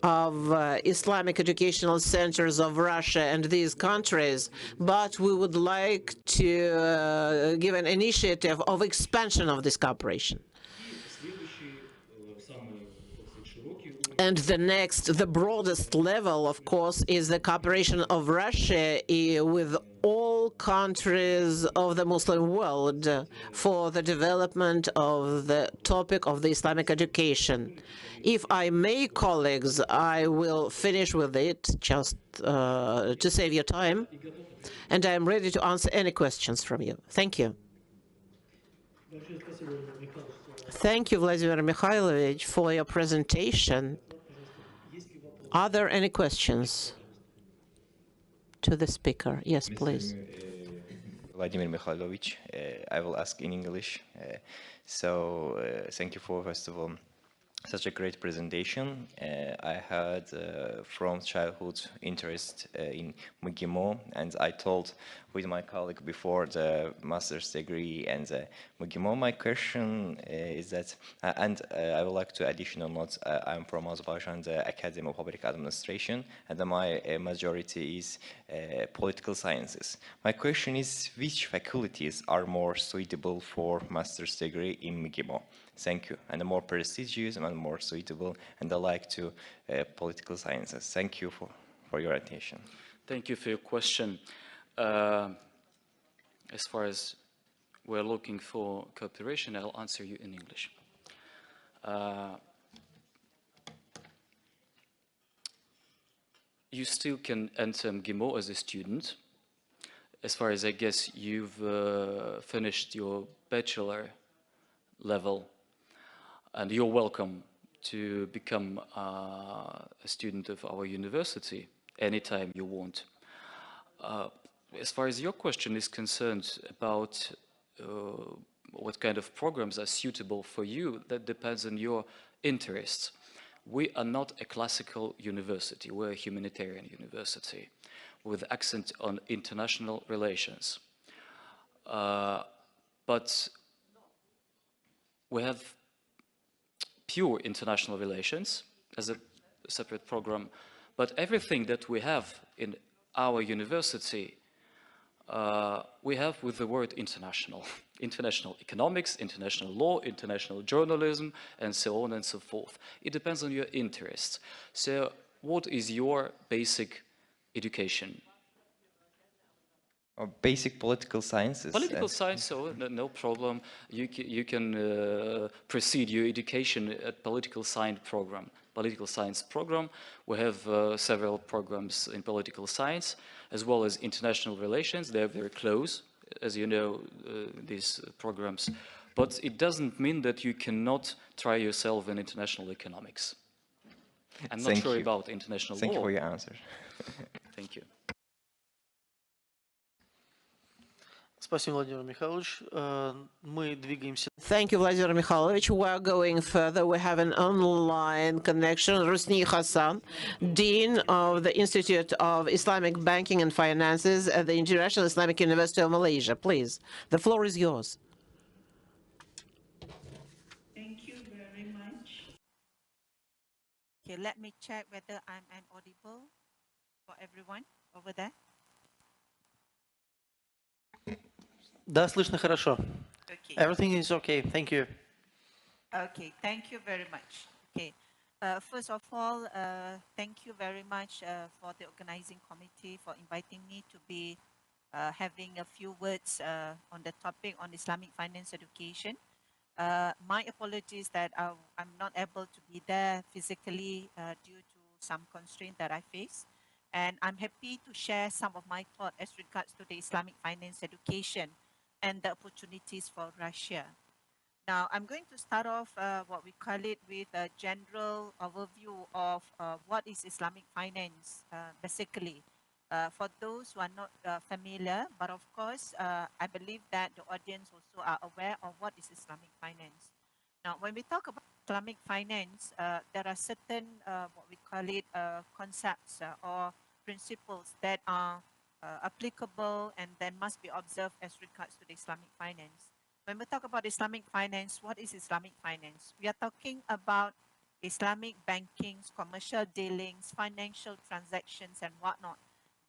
of Islamic educational centers of Russia and these countries, but we would like to give an initiative of expansion of this cooperation. And the broadest level, of course, is the cooperation of Russia with all countries of the Muslim world for the development of the topic of the Islamic education. If I may, colleagues, I will finish with it just to save your time, and I am ready to answer any questions from you. Thank you. Thank you, Vladimir Mikhailovich, for your presentation. Are there any questions to the speaker? Yes, please. Vladimir Mikhailovich, I will ask in English. Thank you for, first of all, such a great presentation. I had from childhood interest in MGIMO, and I told with my colleague before the master's degree and the MGIMO. My question is that, and I would like to additional notes. I'm from Azerbaijan, the Academy of Public Administration, and my majority is political sciences. My question is, which faculties are more suitable for master's degree in MGIMO? Thank you. And more prestigious and more suitable and alike to political sciences. Thank you for your attention. Thank you for your question. As far as we're looking for cooperation, I'll answer you in English. You still can enter MGIMO as a student. As far as I guess, you've finished your bachelor level, and you're welcome to become a student of our university anytime you want. As far as your question is concerned about what kind of programs are suitable for you, that depends on your interests. We are not a classical university, we're a humanitarian university with accent on international relations. But we have pure international relations as a separate program, but everything that we have in our university, we have with the word international. International economics, international law, international journalism, and so on and so forth. It depends on your interests. So what is your basic education? Or basic political sciences. Political science, so no problem. You can proceed your education at political science program. Political science program. We have several programs in political science, as well as international relations. They're very close, as you know, these programs. But it doesn't mean that you cannot try yourself in international economics. I'm not sure about international law. Thank you for your answer. Thank you. Спасибо, Владимир Михайлович. Мы двигаемся. Thank you, Vladimir Mikhailovich. We're going further. We have an online connection. Rusni Hassan, Dean of the Institute of Islamic Banking and Finances at the International Islamic University of Malaysia. Please, the floor is yours. Thank you very much. Okay, let me check whether I'm audible for everyone over there. Да, слышно хорошо. Okay. Everything is okay. Thank you. Okay, thank you very much. Okay, first of all, thank you very much for the organizing committee for inviting me to be having a few words on the topic on Islamic finance education. My apologies that I'm not able to be there physically due to some constraint that I face. And I'm happy to share some of my thoughts as regards to the Islamic finance education and the opportunities for Russia. Now, I'm going to start off what we call it with a general overview of what is Islamic finance, basically. For those who are not familiar, but of course, I believe that the audience also are aware of what is Islamic finance. Now, when we talk about Islamic finance, there are certain, what we call it, concepts or principles that are applicable and then must be observed as regards to the Islamic finance. When we talk about Islamic finance, what is Islamic finance? We are talking about Islamic bankings, commercial dealings, financial transactions, and whatnot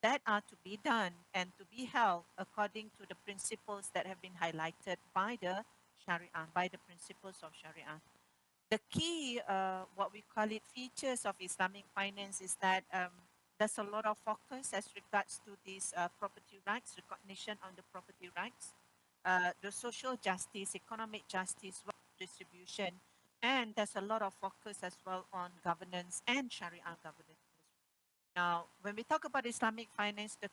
that are to be done and to be held according to the principles that have been highlighted by the Sharia, by the principles of Sharia. The key, what we call it, features of Islamic finance is that there's a lot of focus as regards to these property rights, recognition on the property rights, the social justice, economic justice, wealth distribution, and there's a lot of focus as well on governance and Sharia governance. Now, when we talk about Islamic finance, the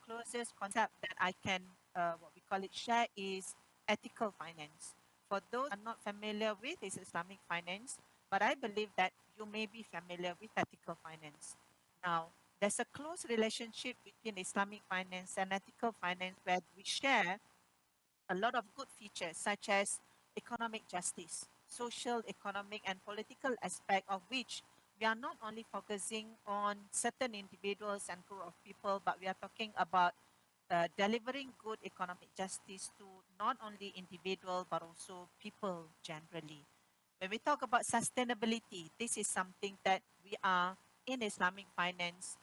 closest concept that I can, what we call it, share is ethical finance. For those who are not familiar with this Islamic finance, but I believe that you may be familiar with ethical finance. Now, there's a close relationship between Islamic finance and ethical finance where we share a lot of good features such as economic justice, social, economic, and political aspect of which we are not only focusing on certain individuals and group of people, but we are talking about delivering good economic justice to not only individual but also people generally. When we talk about sustainability, this is something that we are in Islamic finance,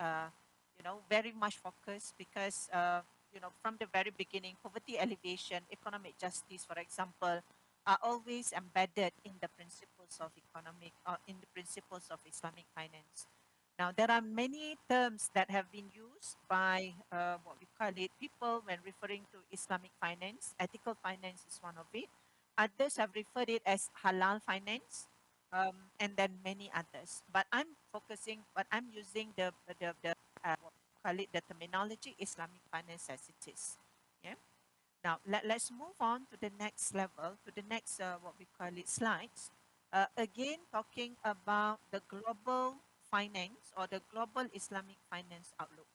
very much focused because, from the very beginning, poverty alleviation, economic justice, for example, are always embedded in the principles of in the principles of Islamic finance. Now, there are many terms that have been used by what we call it people when referring to Islamic finance. Ethical finance is one of it. Others have referred it as halal finance, and then many others. But I'm using the what we call it, the terminology Islamic finance as it is. Yeah. Now, let's move on to the next level, to the next, what we call it, slides. Again, talking about the global finance or the global Islamic finance outlook.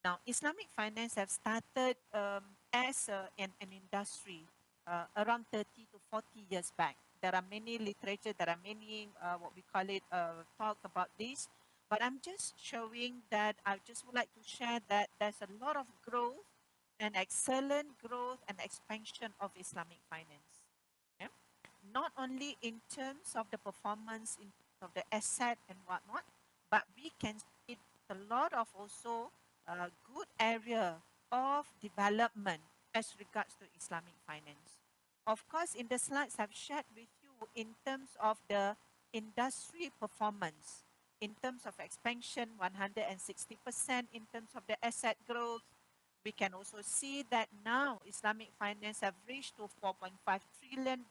Now, Islamic finance have started as an industry around 30 to 40 years back. There are many literature, there are many, what we call it, talk about this. But I'm just showing that I just would like to share that there's a lot of growth and excellent growth and expansion of Islamic finance. Yeah? Not only in terms of the performance, in terms of the asset and whatnot, but we can see a lot of also good area of development as regards to Islamic finance. Of course, in the slides I've shared with you in terms of the industry performance, in terms of expansion, 160%, in terms of the asset growth, we can also see that now Islamic finance have reached to $4.5 trillion,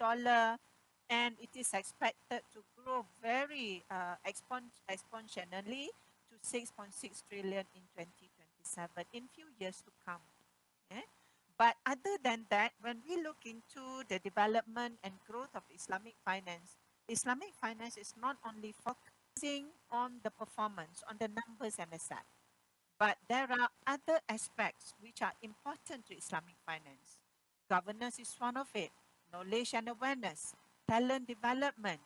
and it is expected to grow very exponentially to 6.6 trillion in 2027 in few years to come. Yeah? But other than that, when we look into the development and growth of Islamic finance is not only focusing on the performance, on the numbers and asset, but there are other aspects which are important to Islamic finance. Governance is one of it, knowledge and awareness, talent development,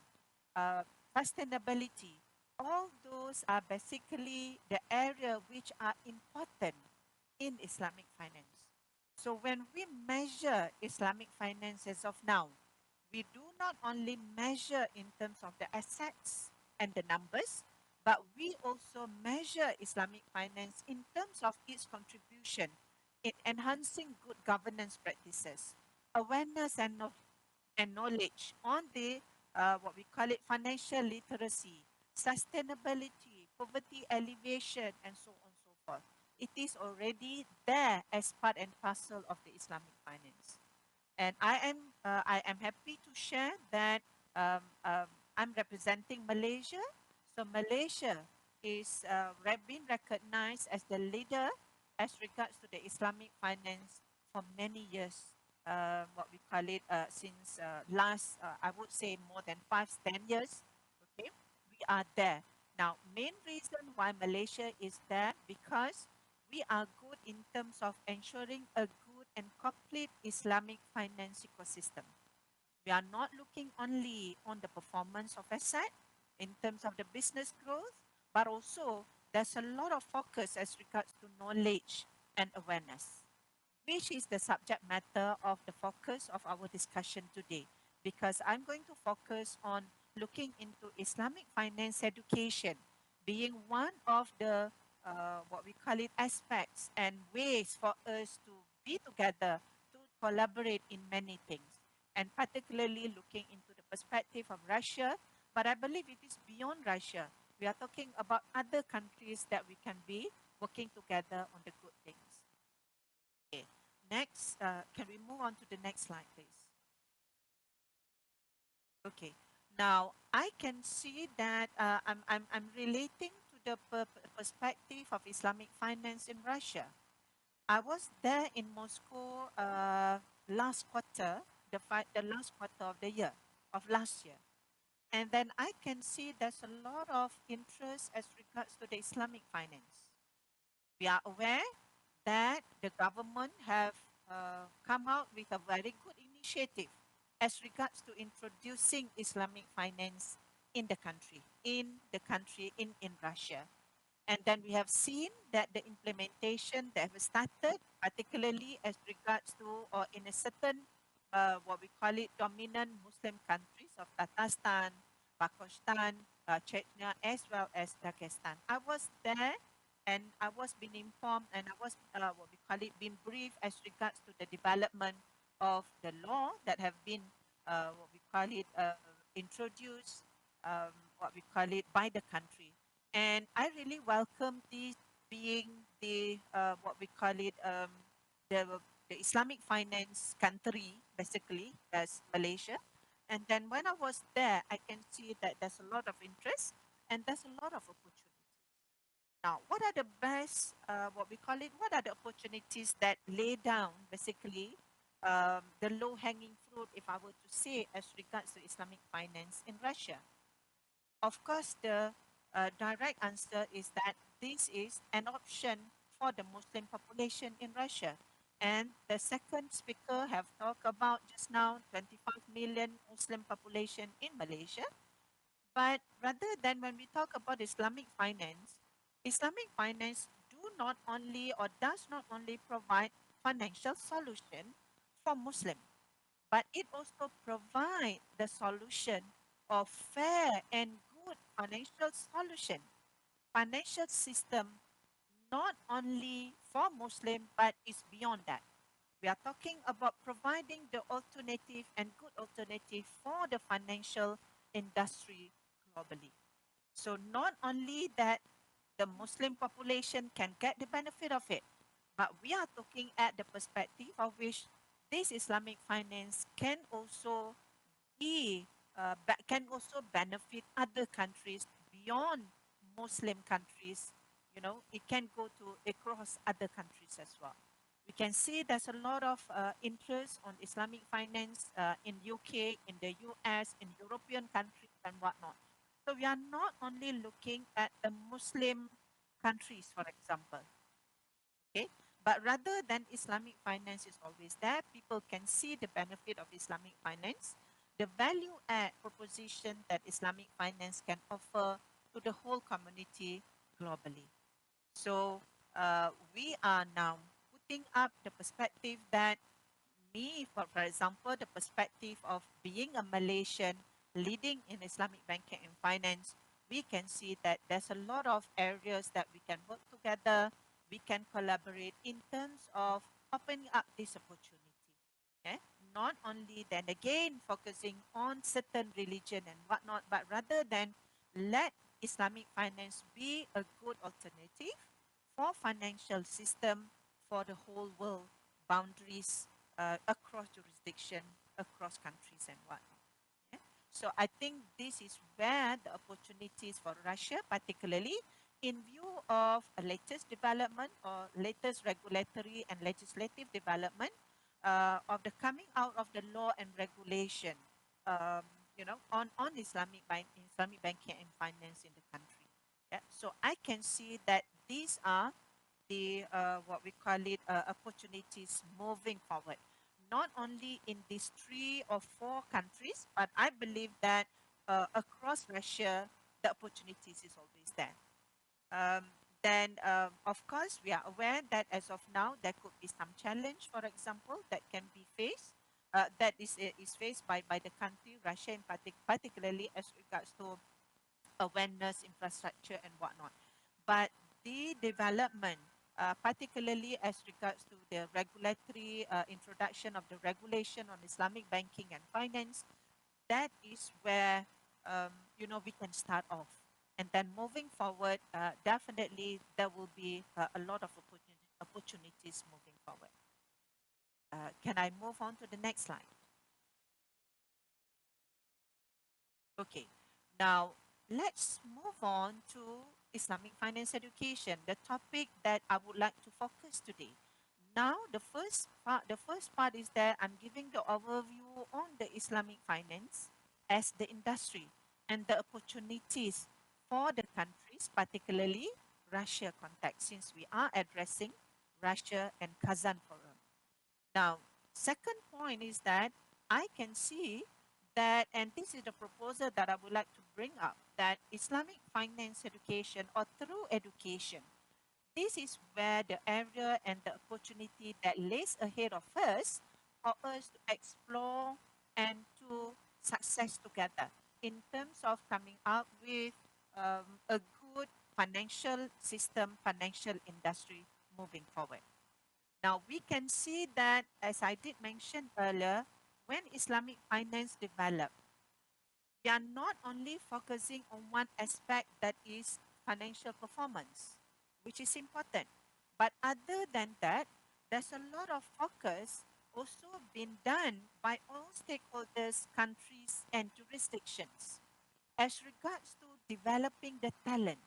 uh, sustainability. All those are basically the area which are important in Islamic finance. So when we measure Islamic finance as of now, we do not only measure in terms of the assets and the numbers, but we also measure Islamic finance in terms of its contribution in enhancing good governance practices, awareness and knowledge on the what we call it financial literacy, sustainability, poverty alleviation, and so on and so forth. It is already there as part and parcel of the Islamic finance. And I am happy to share that um, um, I'm representing Malaysia. So Malaysia is been recognized as the leader as regards to the Islamic finance for many years. What we call it since last, I would say more than 5 to 10 years. Okay, we are there. Now, main reason why Malaysia is there because we are good in terms of ensuring a good and complete Islamic finance ecosystem. We are not looking only on the performance of asset in terms of the business growth, but also there's a lot of focus as regards to knowledge and awareness, which is the subject matter of the focus of our discussion today. Because I'm going to focus on looking into Islamic finance education being one of the what we call it aspects and ways for us to be together to collaborate in many things, and particularly looking into the perspective of Russia. But I believe it is beyond Russia. We are talking about other countries that we can be working together on the good things. Okay. Next, can we move on to the next slide, please? Okay. Now, I can see that I'm relating to the perspective of Islamic finance in Russia. I was there in Moscow last quarter, the last quarter of the year, of last year. And then I can see there's a lot of interest as regards to the Islamic finance. We are aware that the government have come out with a very good initiative as regards to introducing Islamic finance in the country, in Russia. And then we have seen that the implementation that was started, particularly as regards to or in a certain what we call it dominant Muslim countries of Tatarstan, Pakistan, Chechnya, as well as Dagestan. I was there and I was being informed and I was what we call it being briefed as regards to the development of the law that have been what we call it introduced what we call it by the country. And I really welcome this being the what we call it the the Islamic finance country basically as Malaysia. And then when I was there, I can see that there's a lot of interest and there's a lot of opportunity. Now, what are the best, what we call it, what are the opportunities that lay down basically the low-hanging fruit, if I were to say, as regards to Islamic finance in Russia? Of course, the direct answer is that this is an option for the Muslim population in Russia And the second speaker have talked about just now 25 million Muslim population in Malaysia. But rather than when we talk about Islamic finance do not only or does not only provide financial solution for Muslim, but it also provides the solution of fair and good financial solution, financial system not only for Muslim, but it's beyond that. We are talking about providing the alternative and good alternative for the financial industry globally. So not only that the Muslim population can get the benefit of it, but we are looking at the perspective of which this Islamic finance can also can also benefit other countries beyond Muslim countries. You know, it can go to across other countries as well. We can see there's a lot of interest on Islamic finance in UK, in the US, in European countries and whatnot. So we are not only looking at the Muslim countries, for example, okay, but rather than Islamic finance is always there, people can see the benefit of Islamic finance, the value add proposition that Islamic finance can offer to the whole community globally. So we are now putting up the perspective that for example, the perspective of being a Malaysian leading in Islamic banking and finance, we can see that there's a lot of areas that we can work together, we can collaborate in terms of opening up this opportunity. Okay? Not only then again focusing on certain religion and whatnot, but rather than let Islamic finance be a good alternative for financial system for the whole world, boundaries across jurisdiction, across countries and whatnot. Yeah? So I think this is where the opportunities for Russia, particularly in view of a latest development or latest regulatory and legislative development of the coming out of the law and regulation, you know, on Islamic banking and finance in the country. Yeah? So I can see that these are the what we call it opportunities moving forward, not only in these 3 or 4 countries, but I believe that across Russia the opportunities is always there. Then of course we are aware that as of now there could be some challenge, for example, that can be faced that is faced by the country Russia in particularly as regards to awareness, infrastructure and whatnot. But the development, particularly as regards to the regulatory introduction of the regulation on Islamic banking and finance, that is where you know, we can start off. And then moving forward, definitely there will be a lot of opportunities moving forward. Can I move on to the next slide? Okay, now let's move on to Islamic finance education, the topic that I would like to focus today. Now, the first part is that I'm giving the overview on the Islamic finance as the industry and the opportunities for the countries, particularly Russia context, since we are addressing Russia and Kazan Forum. Now, second point is that I can see that, and this is the proposal that I would like to bring up, that Islamic finance education or through education, this is where the area and the opportunity that lays ahead of us for us to explore and to success together in terms of coming up with a good financial system, financial industry moving forward. Now, we can see that, as I did mention earlier, when Islamic finance developed, we are not only focusing on one aspect, that is financial performance, which is important. But other than that, there's a lot of focus also been done by all stakeholders, countries, and jurisdictions as regards to developing the talent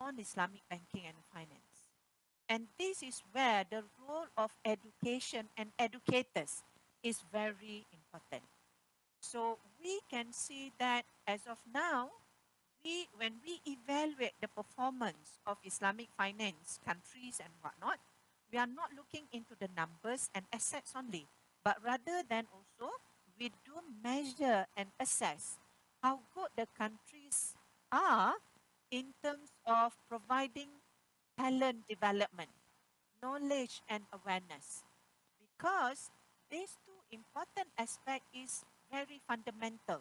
on Islamic banking and finance. And this is where the role of education and educators is very important. So we can see that as of now, when we evaluate the performance of Islamic finance countries and whatnot, we are not looking into the numbers and assets only, but rather than also we do measure and assess how good the countries are in terms of providing talent development, knowledge and awareness. Because these two important aspects is very fundamental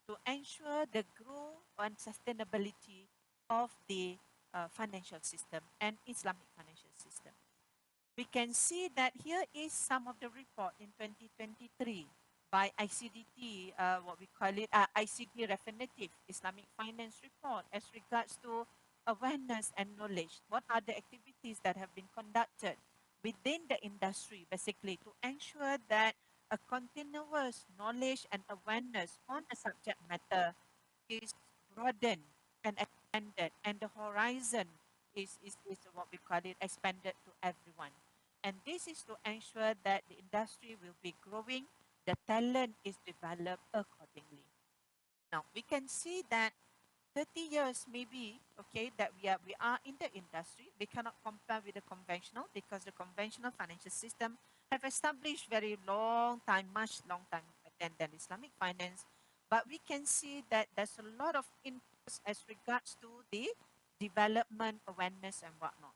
to ensure the growth and sustainability of the financial system and Islamic financial system. We can see that here is some of the report in 2023 by ICDT, what we call it, ICD Refinitiv Islamic Finance Report as regards to awareness and knowledge. What are the activities that have been conducted within the industry, basically, to ensure that a continuous knowledge and awareness on a subject matter is broadened and expanded, and the horizon is what we call it, expanded to everyone. And this is to ensure that the industry will be growing, the talent is developed accordingly. Now, we can see that 30 years maybe, okay, that we are in the industry. We cannot compare with the conventional because the conventional financial system have established very long time, much long time than Islamic finance. But we can see that there's a lot of interest as regards to the development, awareness and whatnot.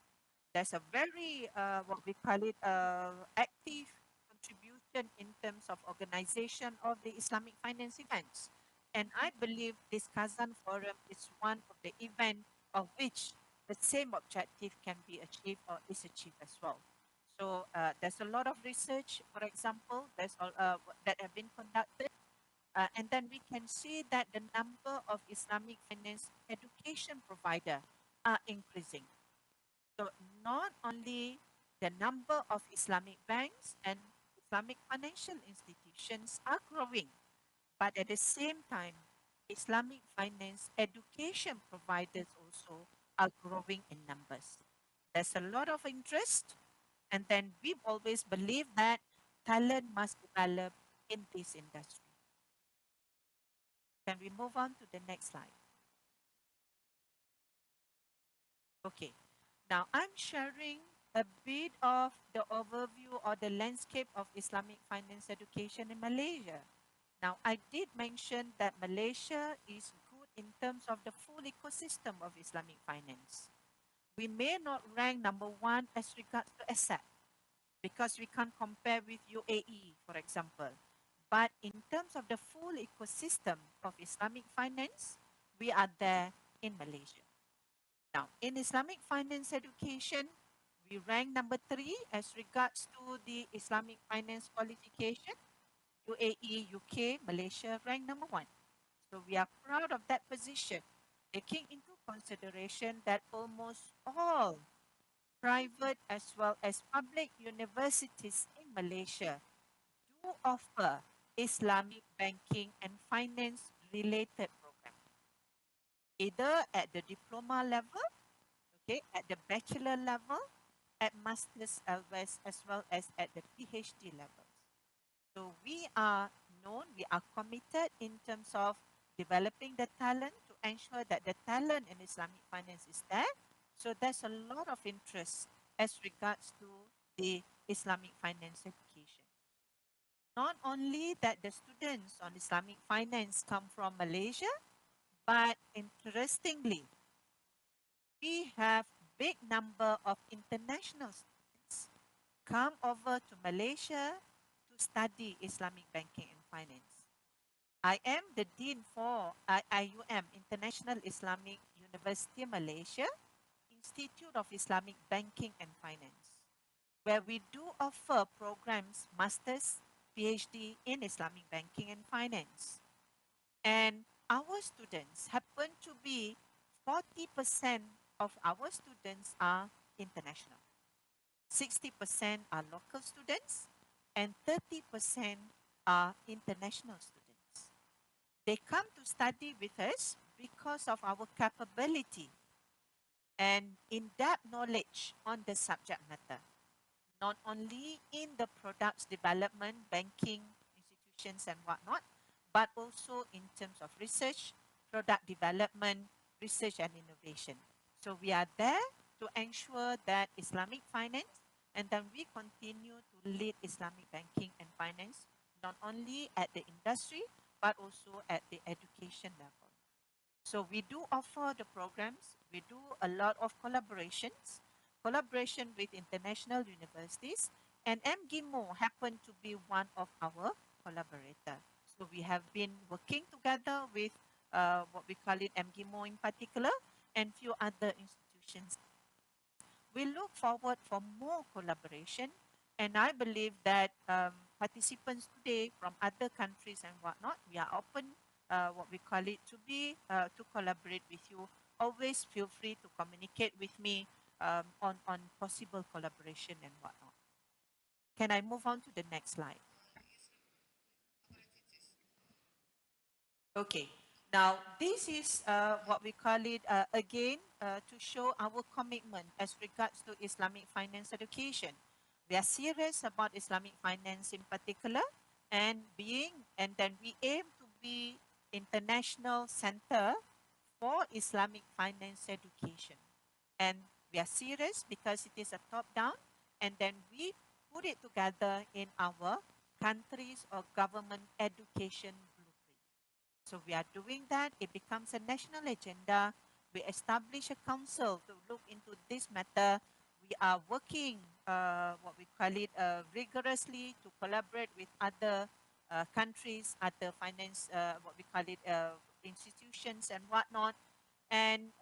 There's a very, what we call it, active contribution in terms of organization of the Islamic finance events. And I believe this Kazan Forum is one of the events of which the same objective can be achieved or is achieved as well. So there's a lot of research, for example, that have been conducted. And then we can see that the number of Islamic finance education provider are increasing. So not only the number of Islamic banks and Islamic financial institutions are growing, but at the same time, Islamic finance education providers also are growing in numbers. There's a lot of interest, and then we've always believed that talent must develop in this industry. Can we move on to the next slide? Okay. Now, I'm sharing a bit of the overview or the landscape of Islamic finance education in Malaysia. Now, I did mention that Malaysia is good in terms of the full ecosystem of Islamic finance. We may not rank number one as regards to asset because we can't compare with UAE, for example. But in terms of the full ecosystem of Islamic finance, we are there in Malaysia. Now, in Islamic finance education, we rank number 3 as regards to the Islamic finance qualification. UAE, UK, Malaysia rank number 1. So we are proud of that position, taking into consideration that almost all private as well as public universities in Malaysia do offer Islamic banking and finance related programs, either at the diploma level, okay, at the bachelor level, at master's as well as at the PhD levels. So we are known, we are committed in terms of developing the talent to ensure that the talent in Islamic finance is there. So there's a lot of interest as regards to the Islamic finance education. Not only that the students on Islamic finance come from Malaysia, but interestingly, we have big number of international students come over to Malaysia to study Islamic banking and finance. I am the Dean for IUM, International Islamic University Malaysia, Institute of Islamic Banking and Finance, where we do offer programs, Masters, PhD in Islamic Banking and Finance. And our students happen to be 40% of our students are international. 60% are local students and 30% are international students. They come to study with us because of our capability and in-depth knowledge on the subject matter, not only in the products development, banking, institutions and whatnot, but also in terms of research, product development, research and innovation. So we are there to ensure that Islamic finance and then we continue to lead Islamic banking and finance, not only at the industry, but also at the education level. So we do offer the programs, we do a lot of collaboration with international universities, and MGIMO happened to be one of our collaborators. So we have been working together with what we call it MGIMO in particular, and few other institutions. We look forward for more collaboration, and I believe that participants today from other countries and whatnot, we are open, what we call it, to collaborate with you. Always feel free to communicate with me on possible collaboration and whatnot. Can I move on to the next slide? Okay. Now, this is what we call it, again, to show our commitment as regards to Islamic finance education. We are serious about Islamic finance in particular, and then we aim to be international center for Islamic finance education. And we are serious because it is a top-down, and then we put it together in our countries or government education blueprint. So we are doing that. It becomes a national agenda. We establish a council to look into this matter. We are working, what we call it, rigorously to collaborate with other countries, other finance, what we call it, institutions and whatnot. And,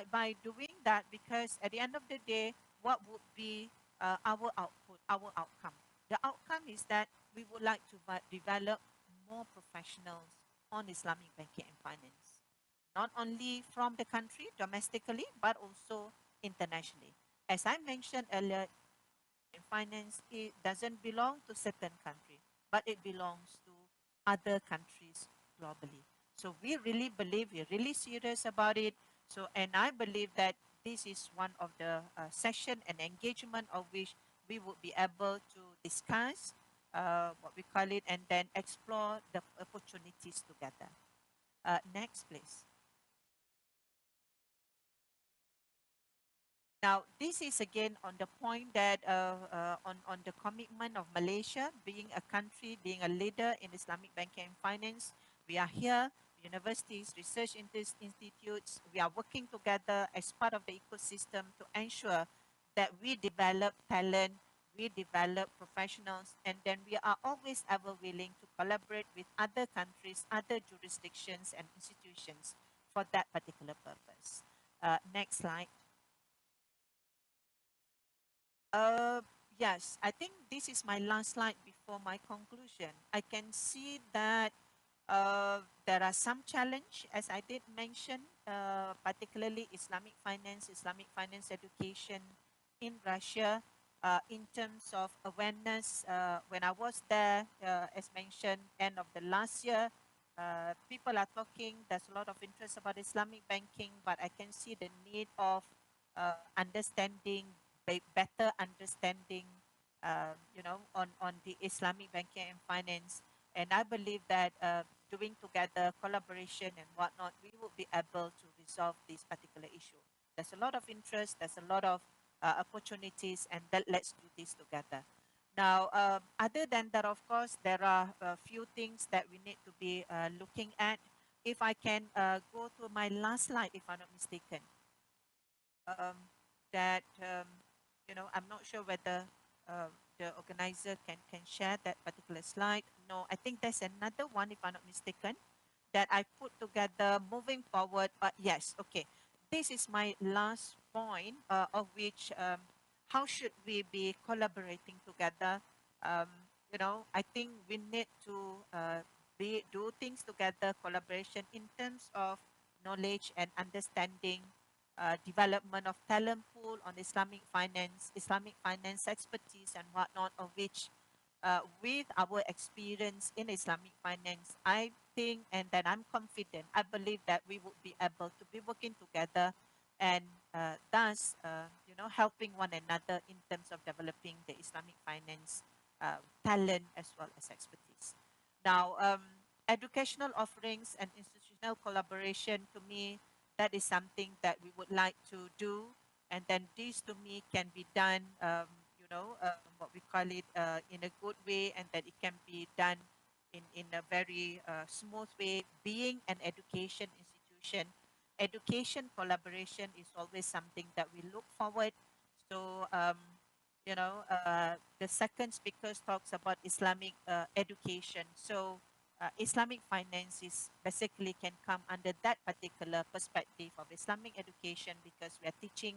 by doing that, because at the end of the day, what would be our output, our outcome? The outcome is that we would like to develop more professionals on Islamic banking and finance, not only from the country domestically, but also internationally. As I mentioned earlier, in finance, it doesn't belong to certain country, but it belongs to other countries globally. So we really believe, we're really serious about it. So, and I believe that this is one of the session and engagement of which we would be able to discuss what we call it, and then explore the opportunities together. Next, please. Now, this is again on the point that on the commitment of Malaysia being a country, being a leader in Islamic banking and finance. We are here, universities, research institutes. We are working together as part of the ecosystem to ensure that we develop talent, we develop professionals, and then we are always ever willing to collaborate with other countries, other jurisdictions and institutions for that particular purpose. Next slide. Yes, I think this is my last slide before my conclusion. I can see that there are some challenge, as I did mention, particularly Islamic finance education in Russia, in terms of awareness. When I was there, as mentioned, end of the last year, people are talking, there's a lot of interest about Islamic banking, but I can see the need of understanding, better understanding, on the Islamic banking and finance. And I believe that doing together collaboration and whatnot, we will be able to resolve this particular issue. There's a lot of interest, there's a lot of opportunities, and let's do this together. Now, other than that, of course, there are a few things that we need to be looking at. If I can go to my last slide, if I'm not mistaken, that, I'm not sure whether the organizer can share that particular slide. No, I think there's another one, if I'm not mistaken, that I put together moving forward. But yes, okay. This is my last point, of which, how should we be collaborating together? Um, I think we need to do things together, collaboration in terms of knowledge and understanding, development of talent pool on Islamic finance expertise and whatnot, of which with our experience in Islamic finance, I think, and that I'm confident, I believe that we would be able to be working together and thus, helping one another in terms of developing the Islamic finance talent as well as expertise. Now, educational offerings and institutional collaboration, to me, that is something that we would like to do And then this to me can be done, what we call it, in a good way, and that it can be done in a very smooth way. Being an education institution, education collaboration is always something that we look forward. So, the second speaker talks about Islamic education. So, Islamic finance is basically can come under that particular perspective of Islamic education, because we are teaching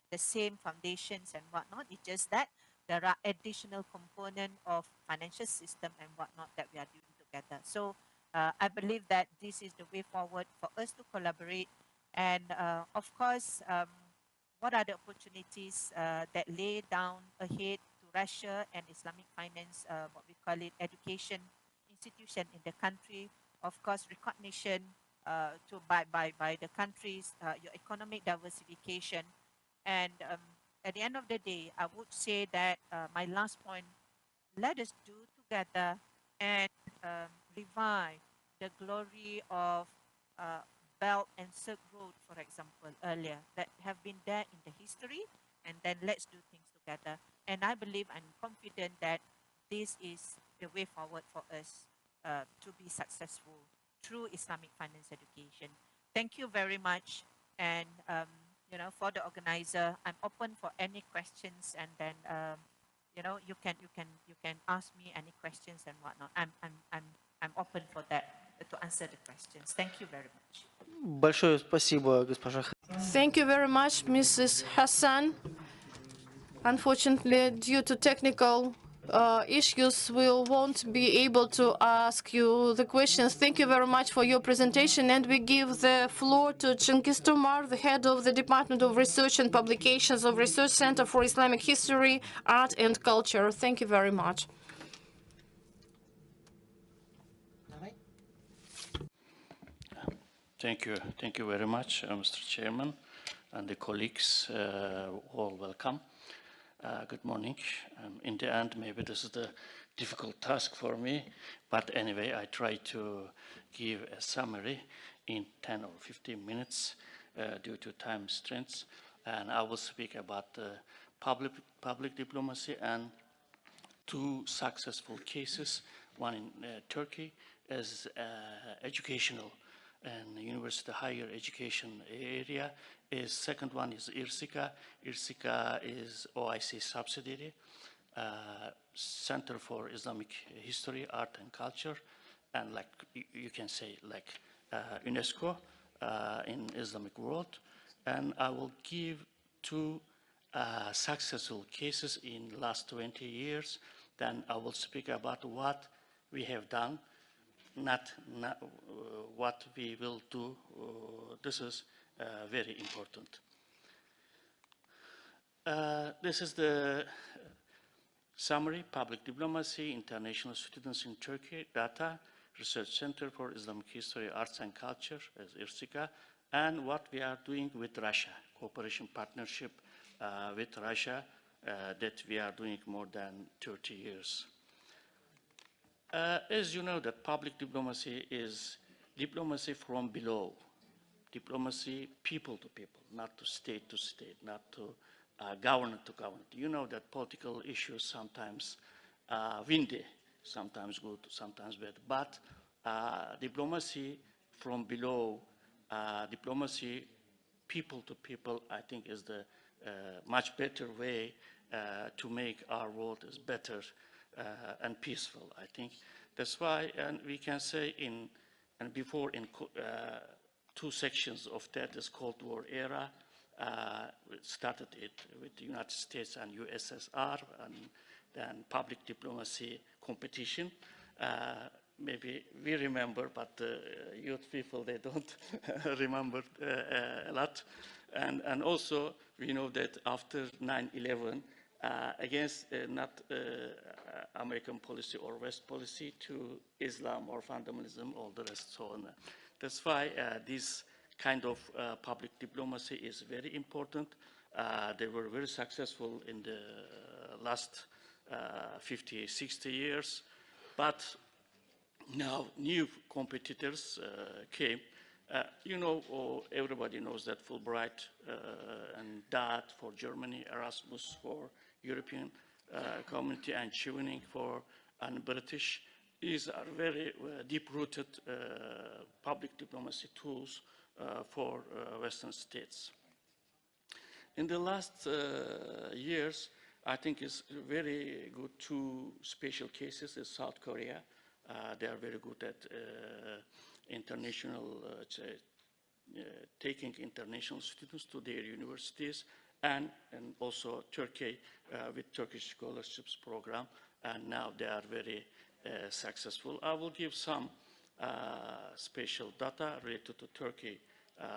the same foundations and whatnot. It's just that there are additional component of financial system and whatnot that we are doing together. So I believe that this is the way forward for us to collaborate. And of course, what are the opportunities that lay down ahead to Russia and Islamic finance, what we call it, education institution in the country? Of course, recognition by the countries, your economic diversification. And at the end of the day, I would say that my last point, let us do together and revive the glory of uh, Belt and Silk Road, for example, earlier, that have been there in the history, and then let's do things together. And I believe, I'm confident that this is the way forward for us to be successful through Islamic finance education. Thank you very much. And for the organizer, I'm open for any questions, and then you can ask me any questions and whatnot. I'm open for that, to answer the questions. Thank you very much. Большое спасибо, госпожа. Thank you very much, Mrs. Hassan. Unfortunately, due to technical issues, we won't be able to ask you the questions. Thank you very much for your presentation, and we give the floor to Cengiz Tomar, the head of the Department of Research and Publications of Research Center for Islamic History, Art and Culture. Thank you very much. Thank you very much, Mr. Chairman, and the colleagues, all welcome. Good morning. In the end, maybe this is the difficult task for me, but anyway, I try to give a summary in 10 or 15 minutes due to time constraints, and I will speak about public diplomacy and two successful cases. One in Turkey as educational and university higher education area. Second one is IRSICA. IRSICA is OIC subsidiary, Center for Islamic History, Art and Culture, and like you can say like UNESCO in Islamic world. And I will give two successful cases in the last 20 years. Then I will speak about what we have done, not what we will do. This is very important. This is the summary: public diplomacy, international students in Turkey, data, Research Center for Islamic History, Arts and Culture, as IRSICA, and what we are doing with Russia, cooperation partnership with Russia that we are doing more than 30 years. As you know, that public diplomacy is diplomacy from below, diplomacy people to people, not to state, not to government to government. You know that political issues sometimes windy, sometimes good, sometimes bad, but diplomacy from below, diplomacy people to people, I think is the much better way to make our world is better and peaceful, I think. That's why, and we can say before in two sections of that is Cold War era. We started it with the United States and USSR, and then public diplomacy competition. Maybe we remember, but youth people, they don't remember a lot. And also, we know that after 9/11, against not American policy or West policy to Islam or fundamentalism, all the rest, so on. That's why this kind of public diplomacy is very important. They were very successful in the last 50, 60 years, but now new competitors came, You know, everybody knows that Fulbright and DAT for Germany, Erasmus for European community, and Chevening for and British. These are very deep-rooted public diplomacy tools for Western states. In the last years, I think it's very good two special cases in South Korea. They are very good at international, taking international students to their universities, and also Turkey with Turkish scholarships program, and now they are very successful. I will give some special data related to Turkey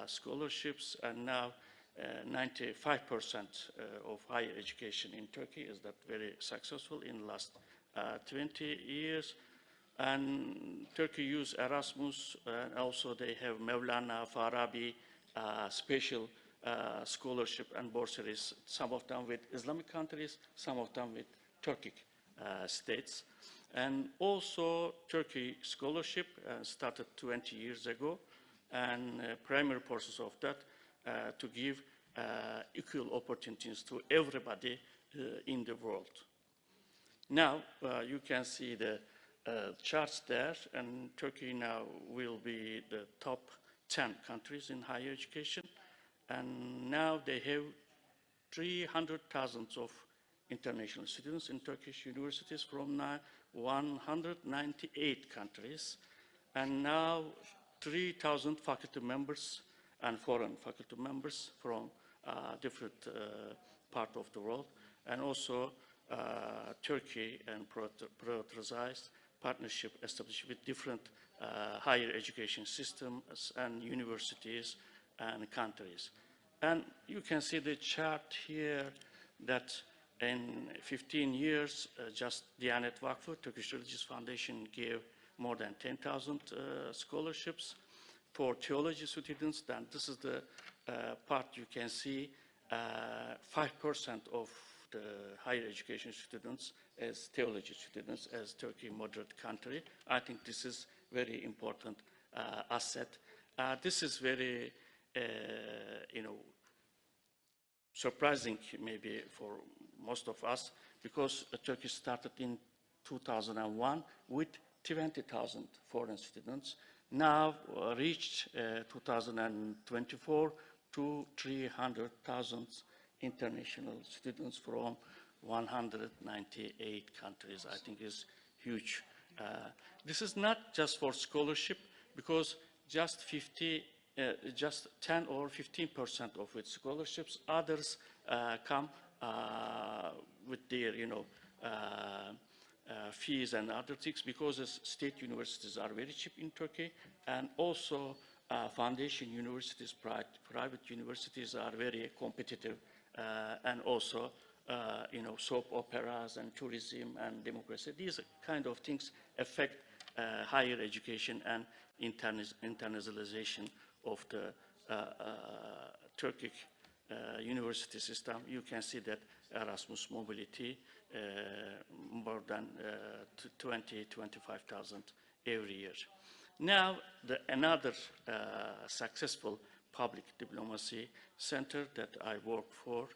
scholarships, and now 95% of higher education in Turkey is that very successful in the last 20 years. And Turkey use Erasmus, and also they have Mevlana, Farabi, special scholarship and bursaries, some of them with Islamic countries, some of them with Turkic states. And also Turkey scholarship started 20 years ago, and primary purpose of that to give equal opportunities to everybody in the world. Now you can see the charts there, and Turkey now will be the top 10 countries in higher education, and now they have 300,000 of international students in Turkish universities from 198 countries, and now 3,000 faculty members and foreign faculty members from different parts of the world, and also Turkey and prioritized partnership established with different higher education systems and universities and countries. And you can see the chart here that in 15 years, just Diyanet Vakfı, Turkish Religious Foundation, gave more than 10,000 scholarships for theology students. Then this is the part you can see, 5% of the higher education students as theology students, as Turkey moderate country. I think this is very important asset. This is very, surprising maybe for most of us, because Turkey started in 2001 with 20,000 foreign students, now reached 2024 to 300,000 international students from 198 countries. I think is huge. This is not just for scholarship, because just 10 or 15% of its scholarships, others come with their, fees and other things, because state universities are very cheap in Turkey, and also foundation universities, private universities are very competitive, and also, soap operas and tourism and democracy. These kind of things affect higher education and internationalization of the Turkic university system. You can see that Erasmus mobility, more than 25,000 every year. Now, another successful public diplomacy center that I work for,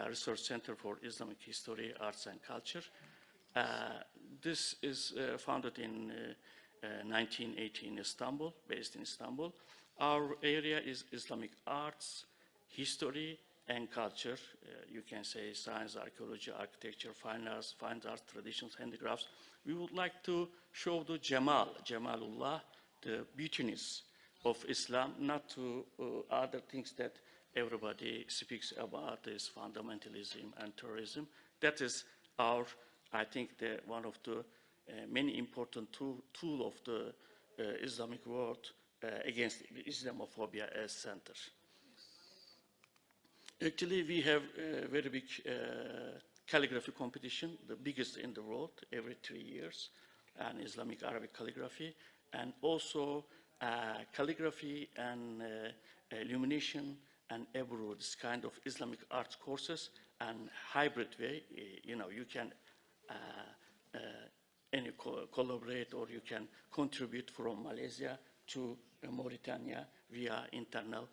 Research Center for Islamic History, Arts and Culture. This is founded in 1980 in Istanbul, based in Istanbul. Our area is Islamic arts, history, and culture. You can say science, archaeology, architecture, fine arts, traditions, handicrafts. We would like to show the Jamalullah, the beautiness of Islam, not to other things that everybody speaks about, is fundamentalism and terrorism. That is our, I think, one of the many important tool of the Islamic world against Islamophobia as center. Actually, we have a very big calligraphy competition, the biggest in the world, every 3 years, and Islamic Arabic calligraphy, and also calligraphy and illumination and Ebru, this kind of Islamic arts courses, and hybrid way. You can collaborate, or you can contribute from Malaysia to Mauritania via internal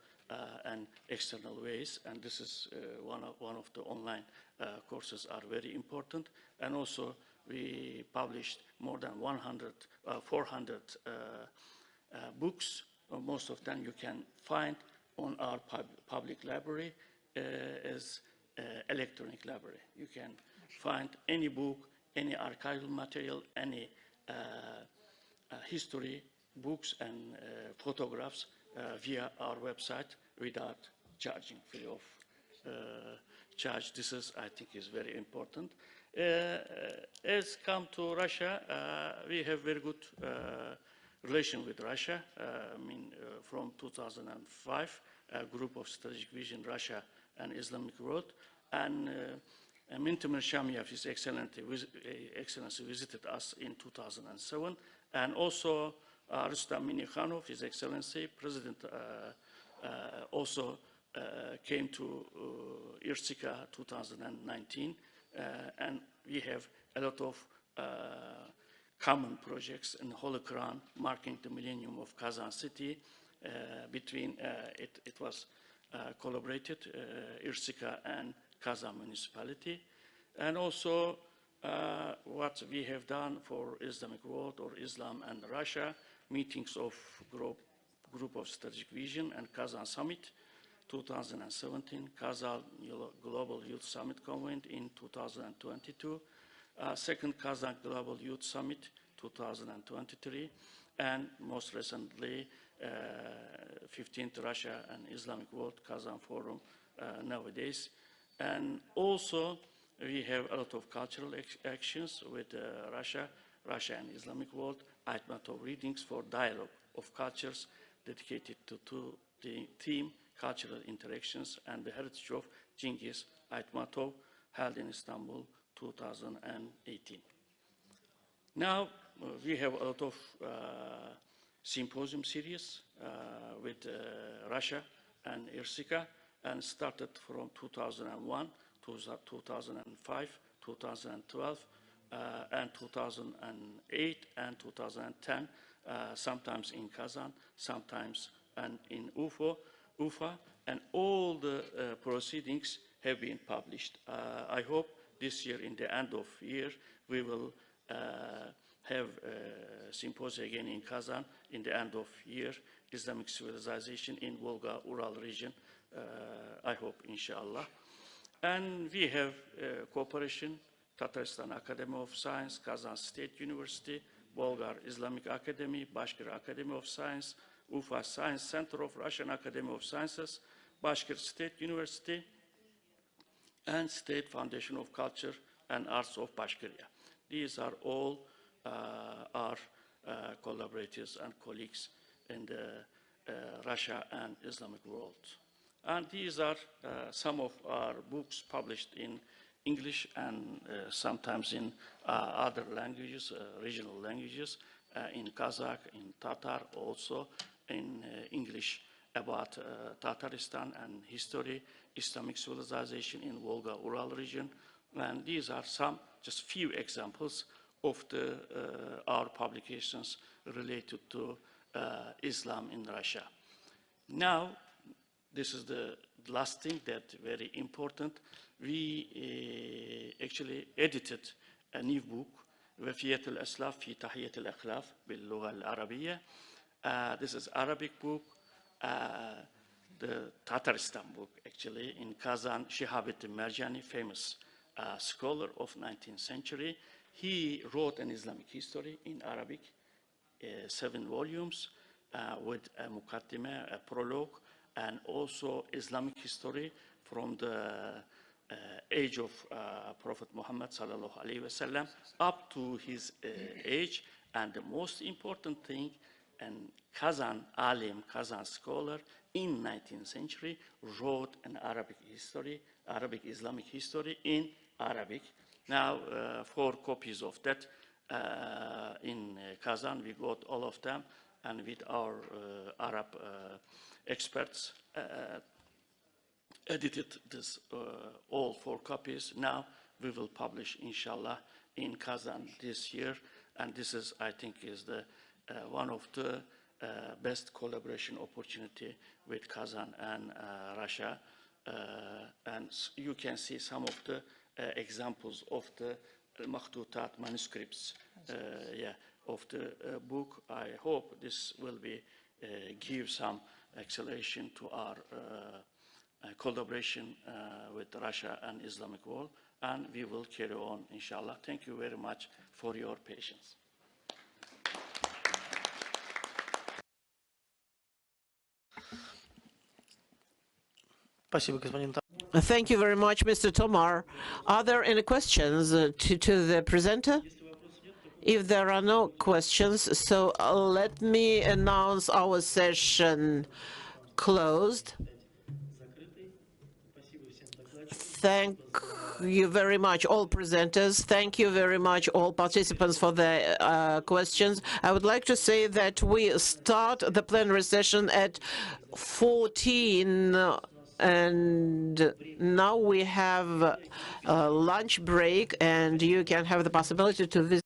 and external ways, and this is one of the online courses are very important. And also we published more than 400 books. Most of them you can find on our public library as electronic library. You can find any book, any archival material, any history books and photographs via our website without charging, free of charge. This is, I think, is very important. As come to Russia, we have very good relation with Russia. From 2005, a group of Strategic Vision Russia and Islamic World, and Mintamer Shamiev, His Excellency, visited us in 2007, and also Rustam Minikhanov, His Excellency, President, also came to Irsika 2019, and we have a lot of common projects in Holy Quran marking the millennium of Kazan city. Between it was collaborated, Irsika and Kazan municipality, and also what we have done for Islamic world or Islam and Russia, meetings of group of Strategic Vision and Kazan Summit 2017, Kazan Global Youth Summit Convent in 2022, second Kazan Global Youth Summit 2023, and most recently 15th Russia and Islamic World Kazan Forum nowadays. And also we have a lot of cultural actions with Russia and Islamic World, Ayatmatov readings for dialogue of cultures dedicated to the theme cultural interactions and the heritage of Genghis Ayatmatov, held in Istanbul 2018. Now we have a lot of symposium series with Russia and Irsika, and started from 2001 to 2005, 2012, and 2008 and 2010, sometimes in Kazan, sometimes and in Ufa, and all the proceedings have been published. I hope this year, in the end of year, we will have a symposium again in Kazan in the end of year, Islamic civilization in Volga-Ural region, I hope, inshallah. And we have cooperation, Tatarstan Academy of Science, Kazan State University, Bulgar Islamic Academy, Bashkir Academy of Science, Ufa Science Center of Russian Academy of Sciences, Bashkir State University, and State Foundation of Culture and Arts of Bashkiria. These are all our collaborators and colleagues in the Russia and Islamic world. And these are some of our books published in English and sometimes in other languages, regional languages, in Kazakh, in Tatar, also in English, about Tatarstan and history, Islamic civilization in Volga-Ural region. And these are some, just few examples of our publications related to Islam in Russia. Now, this is the last thing that very important. We actually edited a new book, وفية الأسلاف في تحية الأخلاف باللغة العربية. This is Arabic book, the Tatarstan book, actually, in Kazan. Shihabuddin Merjani, famous scholar of 19th century. He wrote an Islamic history in Arabic, 7 volumes, with a muqaddimah, a prologue, and also Islamic history from the age of Prophet Muhammad sallallahu alaihi wasallam up to his age. And the most important thing, and Kazan alim, Kazan scholar in 19th century wrote an Arabic history, Arabic Islamic history in Arabic. Now 4 copies of that in Kazan, we got all of them, and with our Arab experts edited this all 4 copies. Now we will publish, inshallah, in Kazan this year, and this is, I think, is the one of the best collaboration opportunity with Kazan and Russia. And you can see some of the examples of the Makhtutat manuscripts of the book. I hope this will be give some acceleration to our collaboration with Russia and Islamic world, and we will carry on, inshallah. Thank you very much for your patience. Спасибо, господин Thank you very much, Mr. Tomar. Are there any questions to the presenter? If there are no questions, so let me announce our session closed. Thank you very much, all presenters. Thank you very much, all participants, for the questions. I would like to say that we start the plenary session at 14, and now we have a lunch break, and you can have the possibility to visit